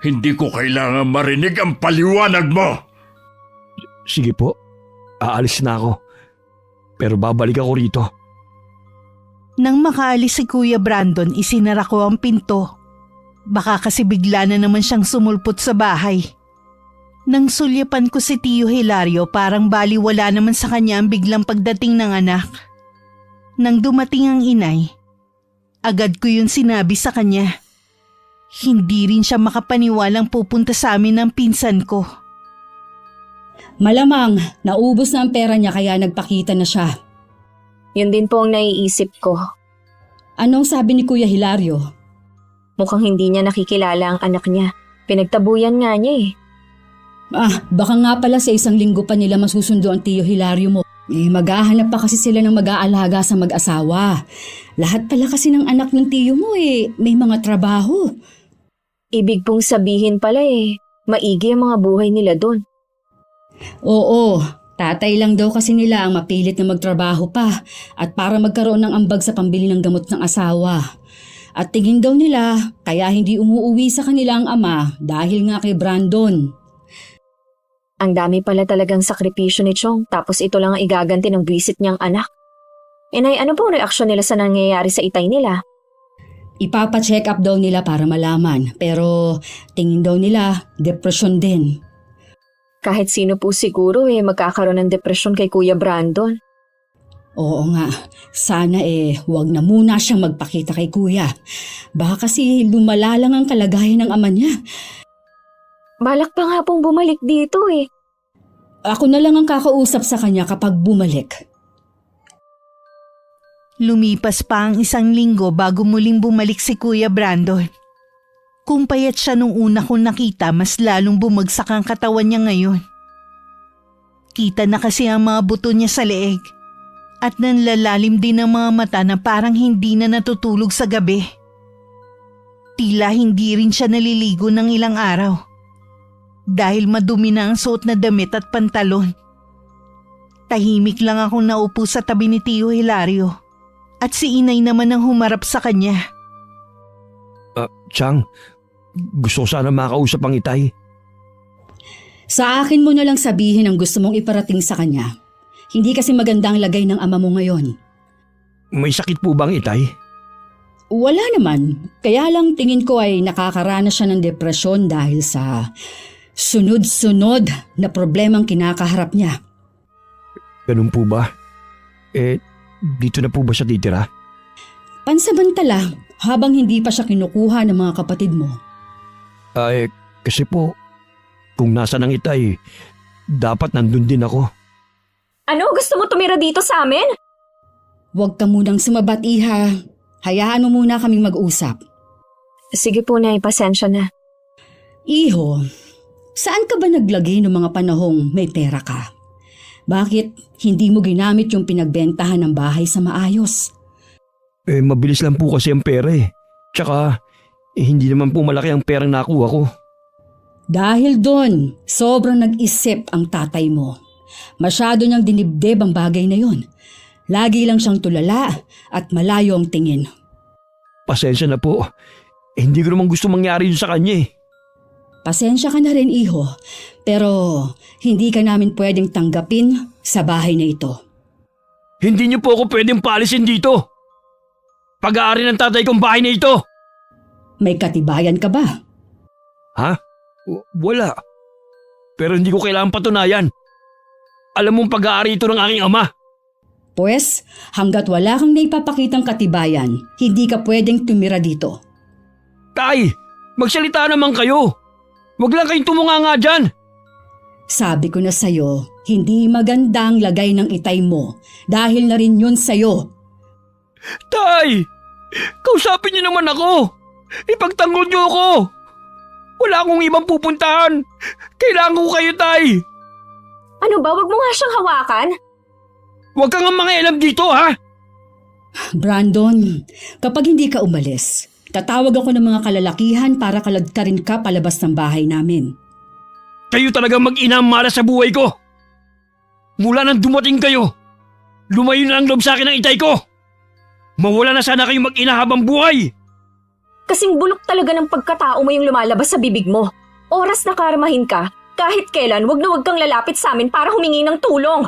Hindi ko kailangan marinig ang paliwanag mo! Sige po, aalis na ako. Pero babalik ako rito. Nang makaalis si Kuya Brandon, isinara ko ang pinto. Baka kasi bigla na naman siyang sumulpot sa bahay. Nang sulyapan ko si Tio Hilario, parang baliwala naman sa kanya ang biglang pagdating ng anak. Nang dumating ang inay, agad ko yun sinabi sa kanya. Hindi rin siya makapaniwalang pupunta sa amin ng pinsan ko. Malamang, naubos na ang pera niya kaya nagpakita na siya. Yun din po ang naiisip ko. Anong sabi ni Kuya Hilario? Mukhang hindi niya nakikilala ang anak niya. Pinagtabuyan nga niya eh. Baka nga pala sa 1 linggo pa nila masusundo ang Tio Hilario mo. Maghahanap pa kasi sila ng mag-aalaga sa mag-asawa. Lahat pala kasi ng anak ng tiyo mo may mga trabaho. Ibig pong sabihin pala maigi ang mga buhay nila doon. Oo, tatay lang daw kasi nila ang mapilit na magtrabaho pa at para magkaroon ng ambag sa pambili ng gamot ng asawa. At tingin daw nila kaya hindi umuuwi sa kanila ang ama dahil nga kay Brandon. Ang dami pala talagang sakripisyo ni Chong tapos ito lang ang igaganti ng visit niyang anak. Inay, ano pong reaksyon nila sa nangyayari sa itay nila? Ipapa-check up daw nila para malaman pero tingin daw nila depresyon din. Kahit sino po siguro magkakaroon ng depresyon kay Kuya Brandon. Oo nga, sana huwag na muna siyang magpakita kay kuya. Baka kasi lumala lang ang kalagayan ng ama niya. Balak pa nga pong bumalik dito Ako na lang ang kakausap sa kanya kapag bumalik. Lumipas pa ang 1 linggo bago muling bumalik si Kuya Brandon. Kung payat siya nung una kong nakita, mas lalong bumagsak ang katawan niya ngayon. Kita na kasi ang mga buto niya sa leeg at nanlalalim din ang mga mata na parang hindi na natutulog sa gabi. Tila hindi rin siya naliligo ng ilang araw dahil madumi na ang suot na damit at pantalon. Tahimik lang akong naupo sa tabi ni Tio Hilario at si Inay naman ang humarap sa kanya. Chang, gusto ko sana makausap ang itay. Sa akin mo na lang sabihin ang gusto mong iparating sa kanya. Hindi kasi maganda ang lagay ng ama mo ngayon. May sakit po bang itay? Wala naman. Kaya lang tingin ko ay nakakaranas siya ng depresyon dahil sa sunod-sunod na problemang kinakaharap niya. Ganun po ba? Dito na po ba siya titira? Pansamantala, habang hindi pa siya kinukuha ng mga kapatid mo. Kasi po, kung nasa ng itay, dapat nandun din ako. Ano? Gusto mo tumira dito sa amin? Huwag ka munang sumabat, Iha. Hayaan mo muna kaming mag-usap. Sige po, Nay. Pasensya na. Iho, saan ka ba naglagay ng mga panahong may pera ka? Bakit hindi mo ginamit yung pinagbentahan ng bahay sa maayos? Mabilis lang po kasi ang pera Tsaka, hindi naman po malaki ang perang nakuha ko. Dahil doon, sobrang nag-isip ang tatay mo. Masyado niyang dinibdib ang bagay na yon. Lagi lang siyang tulala at malayo ang tingin. Pasensya na po. Hindi ko naman gusto mangyari yun sa kanya Pasensya ka na rin, Iho. Pero hindi ka namin pwedeng tanggapin sa bahay na ito. Hindi niyo po ako pwedeng paalisin dito. Pag-aari ng tatay kong bahay na ito. May katibayan ka ba? Ha? Wala. Pero hindi ko kailangan patunayan. Alam mong pag-aari ito ng aking ama. Pues, hanggat wala kang naipapakitang katibayan, hindi ka pwedeng tumira dito. Tay, magsalita naman kayo. Huwag lang kayong tumunganga dyan. Sabi ko na sa'yo, hindi magandang lagay ng itay mo dahil na rin yun sa'yo. Tay, kausapin niyo naman ako. Ipagtanggol niyo ako. Wala akong ibang pupuntahan. Kailangan ko kayo, Tay. Ano ba? Wag mo nga siyang hawakan. Huwag kang mangialam dito, ha? Brandon, kapag hindi ka umalis, tatawag ako ng mga kalalakihan para kaladkarin ka palabas ng bahay namin. Kayo talagang mag-ina mara sa buhay ko. Mula nang dumating kayo, lumayo na ang loob sa akin ng itay ko. Mawala na sana kayong mag-ina habang buhay. Kasing bulok talaga ng pagkatao mo yung lumalabas sa bibig mo. Oras na karmahin ka. Kahit kailan, wag na wag kang lalapit sa amin para humingi ng tulong.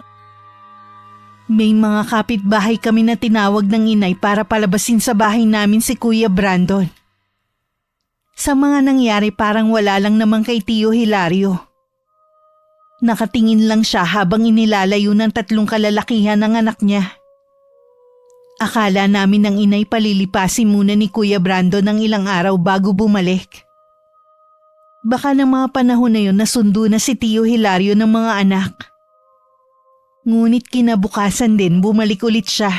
May mga kapitbahay kami na tinawag ng inay para palabasin sa bahay namin si Kuya Brandon. Sa mga nangyari parang wala lang naman kay Tio Hilario. Nakatingin lang siya habang inilalayo ng 3 kalalakihan ng anak niya. Akala namin ng inay palilipasin muna ni Kuya Brandon ng ilang araw bago bumalik. Baka ng mga panahon na yun nasundo na si Tio Hilario ng mga anak. Ngunit kinabukasan din bumalik ulit siya.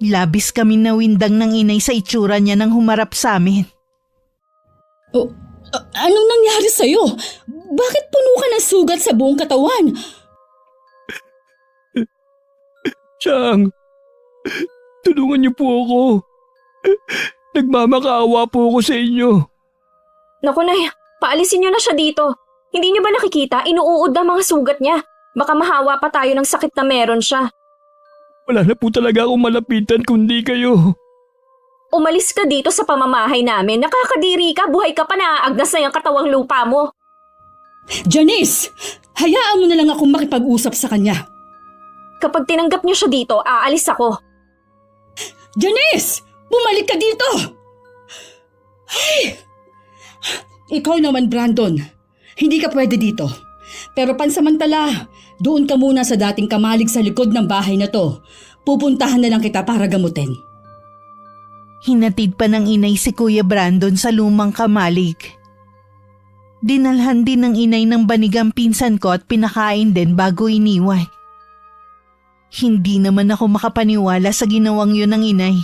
Labis kami nawindang ng inay sa itsura niya nang humarap sa amin. Anong nangyari sa'yo? Bakit puno ka ng sugat sa buong katawan? Chang, tulungan niyo po ako. Nagmamakaawa po ako sa inyo. Naku Nay, paalisin niyo na siya dito. Hindi niyo ba nakikita? Inuuod na mga sugat niya. Baka mahawa pa tayo ng sakit na meron siya. Wala na po talaga akong malapitan kundi kayo. Umalis ka dito sa pamamahay namin. Nakakadiri ka, buhay ka pa, naaagnas na yung katawang lupa mo. Janice! Hayaan mo na lang akong makipag-usap sa kanya. Kapag tinanggap niyo siya dito, aalis ako. Janice! Bumalik ka dito! Ay! Ikaw naman, Brandon. Hindi ka pwede dito. Pero pansamantala, doon ka muna sa dating kamalig sa likod ng bahay na to. Pupuntahan na lang kita para gamutin. Hinatid pa ng inay si Kuya Brandon sa lumang kamalig. Dinalhan din ng inay ng banigang pinsan ko at pinakain din bago iniwan. Hindi naman ako makapaniwala sa ginawang yun ng inay.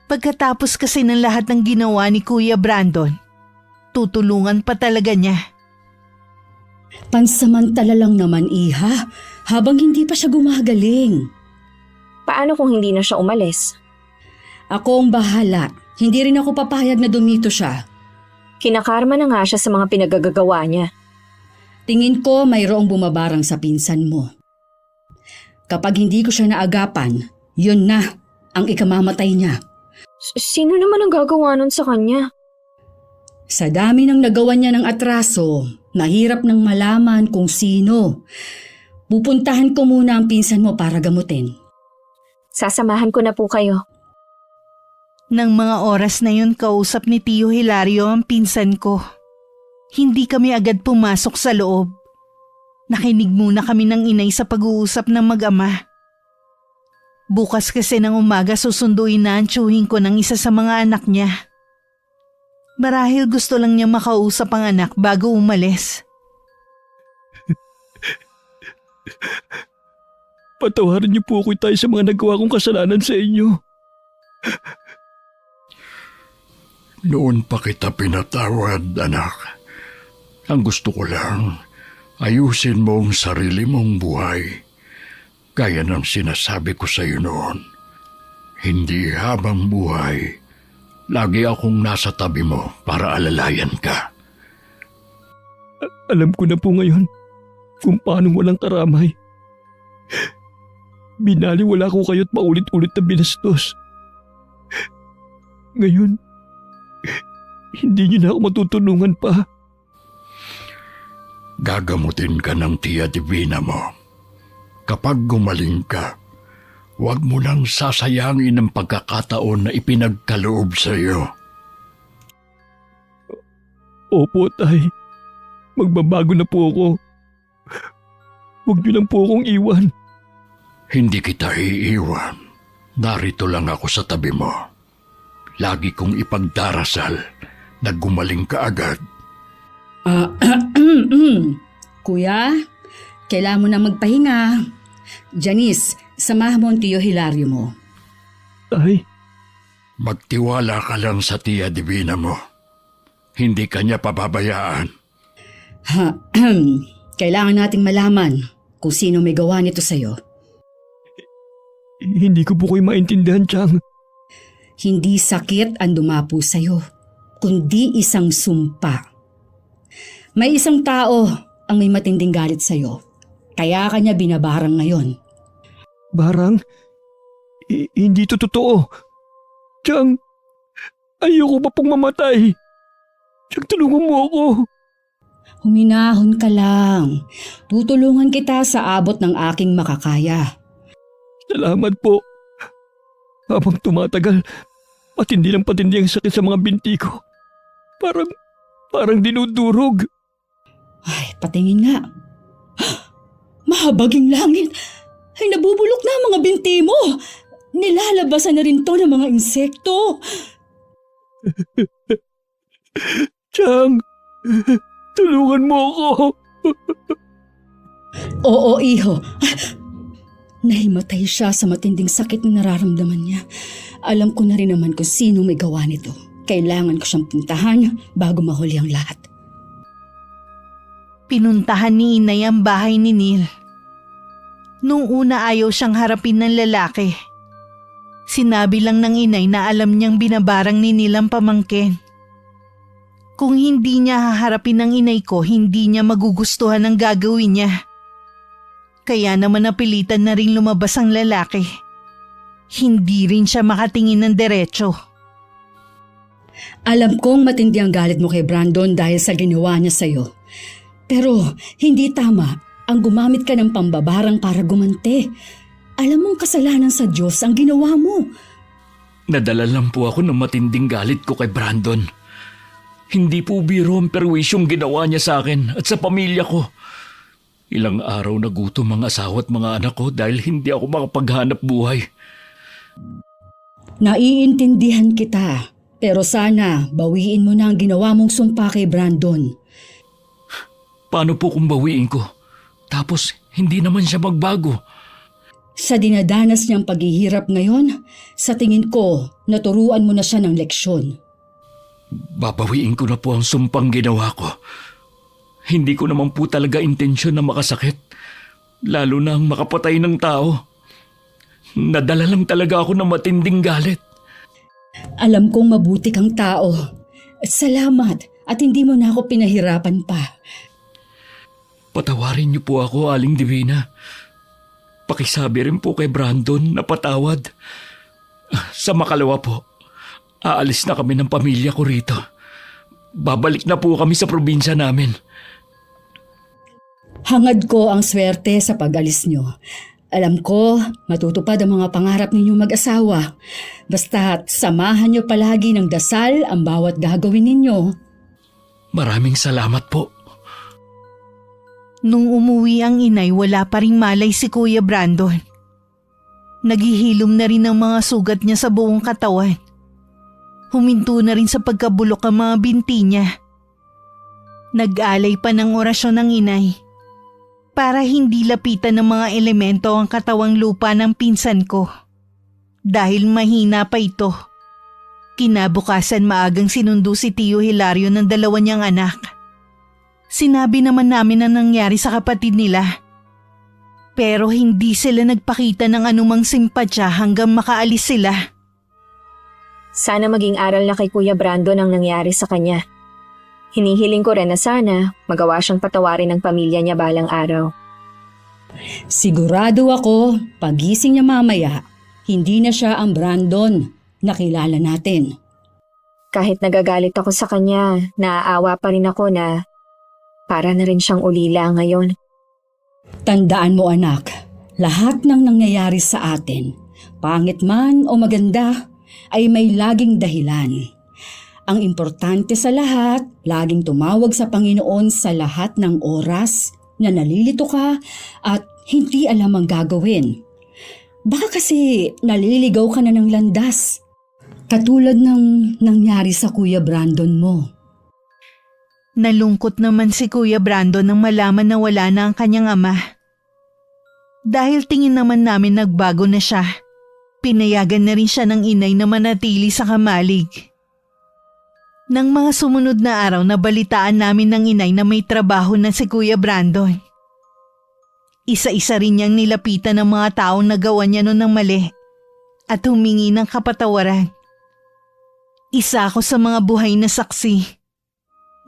Pagkatapos kasi ng lahat ng ginawa ni Kuya Brandon, tutulungan pa talaga niya. Pansamantala lang naman, Iha, habang hindi pa siya gumagaling. Paano kung hindi na siya umalis? Ako ang bahala. Hindi rin ako papayag na dumito siya. Kinakarma na nga siya sa mga pinagagagawa niya. Tingin ko mayroong bumabarang sa pinsan mo. Kapag hindi ko siya naagapan, yun na ang ikamamatay niya. Sino naman ang gagawa nun sa kanya? Sa dami ng nagawa niya ng atraso, nahirap nang malaman kung sino. Pupuntahan ko muna ang pinsan mo para gamutin. Sasamahan ko na po kayo. Nang mga oras na yun, kausap ni Tio Hilario ang pinsan ko. Hindi kami agad pumasok sa loob. Nakinig muna kami ng inay sa pag-uusap ng mag-ama. Bukas kasi ng umaga susunduin na ang tiyuhin ko ng isa sa mga anak niya. Marahil gusto lang niya makausap ang anak bago umalis. Patawarin niyo po ako tayo sa mga nagawa kong kasalanan sa inyo. Noon pa kita pinatawad, anak. Ang gusto ko lang, ayusin mo ang sarili mong buhay. Gaya ng sinasabi ko sa iyo noon. Hindi habang buhay, lagi akong nasa tabi mo para alalayan ka. Alam ko na po ngayon kung paano walang karamay. Binaliwala ko kayo't paulit-ulit na binastos. Ngayon, hindi niyo na ako matutulungan pa. Gagamutin ka ng Tia Divina mo. Kapag gumaling ka, huwag mo nang sasayangin ang pagkakataon na ipinagkaloob sa iyo. Opo, tay. Magbabago na po ako. Huwag niyo lang po akong iwan. Hindi kita iiwan. Narito lang ako sa tabi mo. Lagi kong ipagdarasal na gumaling ka agad. Kuya, kailangan mo na magpahinga. Janice, samahan mo ang Tio Hilario mo. Tay, Magtiwala ka lang sa Tia Divina mo. Hindi ka niya pababayaan. Kailangan nating malaman kung sino may gawa nito sa'yo. hindi ko po kayo maintindihan, Chang. Hindi sakit ang dumapo sa'yo, kundi isang sumpa. May isang tao ang may matinding galit sa'yo, kaya kanya binabarang ngayon. Barang? Hindi to totoo. Chang, ayoko pa pong mamatay. Chang, tulungan mo ako. Huminahon ka lang. Tutulungan kita sa abot ng aking makakaya. Salamat po. Habang tumatagal, patindi ng patindi ang sakit sa mga binti ko. Parang dinudurog. Ay, patingin nga. Mahabaging langit. Ay, nabubulok na ang mga binti mo. Nilalabasan na rin to ng mga insekto. Chang, tulungan mo ako. Oo, iho. Nahimatay siya sa matinding sakit na nararamdaman niya. Alam ko na rin naman kung sino may gawa nito. Kailangan ko siyang puntahan bago mahuli ang lahat. Pinuntahan ni inay ang bahay ni Neil. Nung una ayaw siyang harapin ng lalaki. Sinabi lang ng inay na alam niyang binabarang ni Neil ang pamangkin. Kung hindi niya haharapin ng inay ko, hindi niya magugustuhan ang gagawin niya. Kaya naman napilitan na rin lumabas ang lalaki. Hindi rin siya makatingin ng diretso. Alam kong matindi ang galit mo kay Brandon dahil sa ginawa niya sa'yo. Pero hindi tama ang gumamit ka ng pambabarang para gumante. Alam mong kasalanan sa Diyos ang ginawa mo. Nadala lang po ako ng matinding galit ko kay Brandon. Hindi po biro ang perwisyong ginawa niya sa akin at sa pamilya ko. Ilang araw na gutom ang asawa at mga anak ko dahil hindi ako makapaghanap buhay. Naiintindihan kita. Pero sana bawiin mo na ang ginawa mong sumpa kay Brandon. Paano po kung bawiin ko? Tapos hindi naman siya magbago. Sa dinadanas niyang paghihirap ngayon, sa tingin ko, naturuan mo na siya ng leksyon. Babawiin ko na po ang sumpang ginawa ko. Hindi ko naman po talaga intensyon na makasakit. Lalo na ang makapatay ng tao. Nadala lang talaga ako ng matinding galit. Alam kong mabuti kang tao. Salamat at hindi mo na ako pinahirapan pa. Patawarin niyo po ako, Aling Divina. Pakisabi rin po kay Brandon na patawad. Sa makalawa po, aalis na kami ng pamilya ko rito. Babalik na po kami sa probinsya namin. Hangad ko ang swerte sa pag-alis nyo. Alam ko, matutupad ang mga pangarap ninyong mag-asawa. Basta't samahan nyo palagi ng dasal ang bawat gagawin ninyo. Maraming salamat po. Nung umuwi ang inay, wala pa ring malay si Kuya Brandon. Naghihilom na rin ang mga sugat niya sa buong katawan. Huminto na rin sa pagkabulok ang mga binti niya. Nag-alay pa ng orasyon ng inay para hindi lapitan ng mga elemento ang katawang lupa ng pinsan ko. Dahil mahina pa ito. Kinabukasan maagang sinundo si Tio Hilario ng 2 niyang anak. Sinabi naman namin ang nangyari sa kapatid nila. Pero hindi sila nagpakita ng anumang simpatya hanggang makaalis sila. Sana maging aral na kay Kuya Brandon ang nangyari sa kanya. Hinihiling ko rin na sana magawa siyang patawarin ng pamilya niya balang araw. Sigurado ako, pagising niya mamaya, hindi na siya ang Brandon na kilala natin. Kahit nagagalit ako sa kanya, naaawa pa rin ako na para na rin siyang ulila ngayon. Tandaan mo anak, lahat ng nangyayari sa atin, pangit man o maganda, ay may laging dahilan. Ang importante sa lahat, laging tumawag sa Panginoon sa lahat ng oras na nalilito ka at hindi alam ang gagawin. Baka kasi naliligaw ka na ng landas. Katulad ng nangyari sa Kuya Brandon mo. Nalungkot naman si Kuya Brandon nang malaman na wala na ang kanyang ama. Dahil tingin naman namin nagbago na siya, pinayagan na rin siya ng inay na manatili sa kamalig. Nang mga sumunod na araw, nabalitaan namin ng inay na may trabaho na si Kuya Brandon. Isa-isa rin niyang nilapitan ng mga taong nagawa niya noon ng mali at humingi ng kapatawaran. Isa ako sa mga buhay na saksi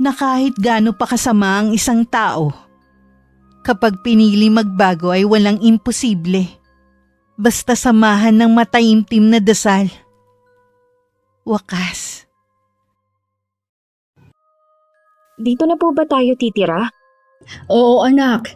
na kahit gaano pa kasama ang isang tao, kapag pinili magbago ay walang imposible. Basta samahan ng mataimtim na dasal. Wakas. Dito na po ba tayo titira? Oo anak,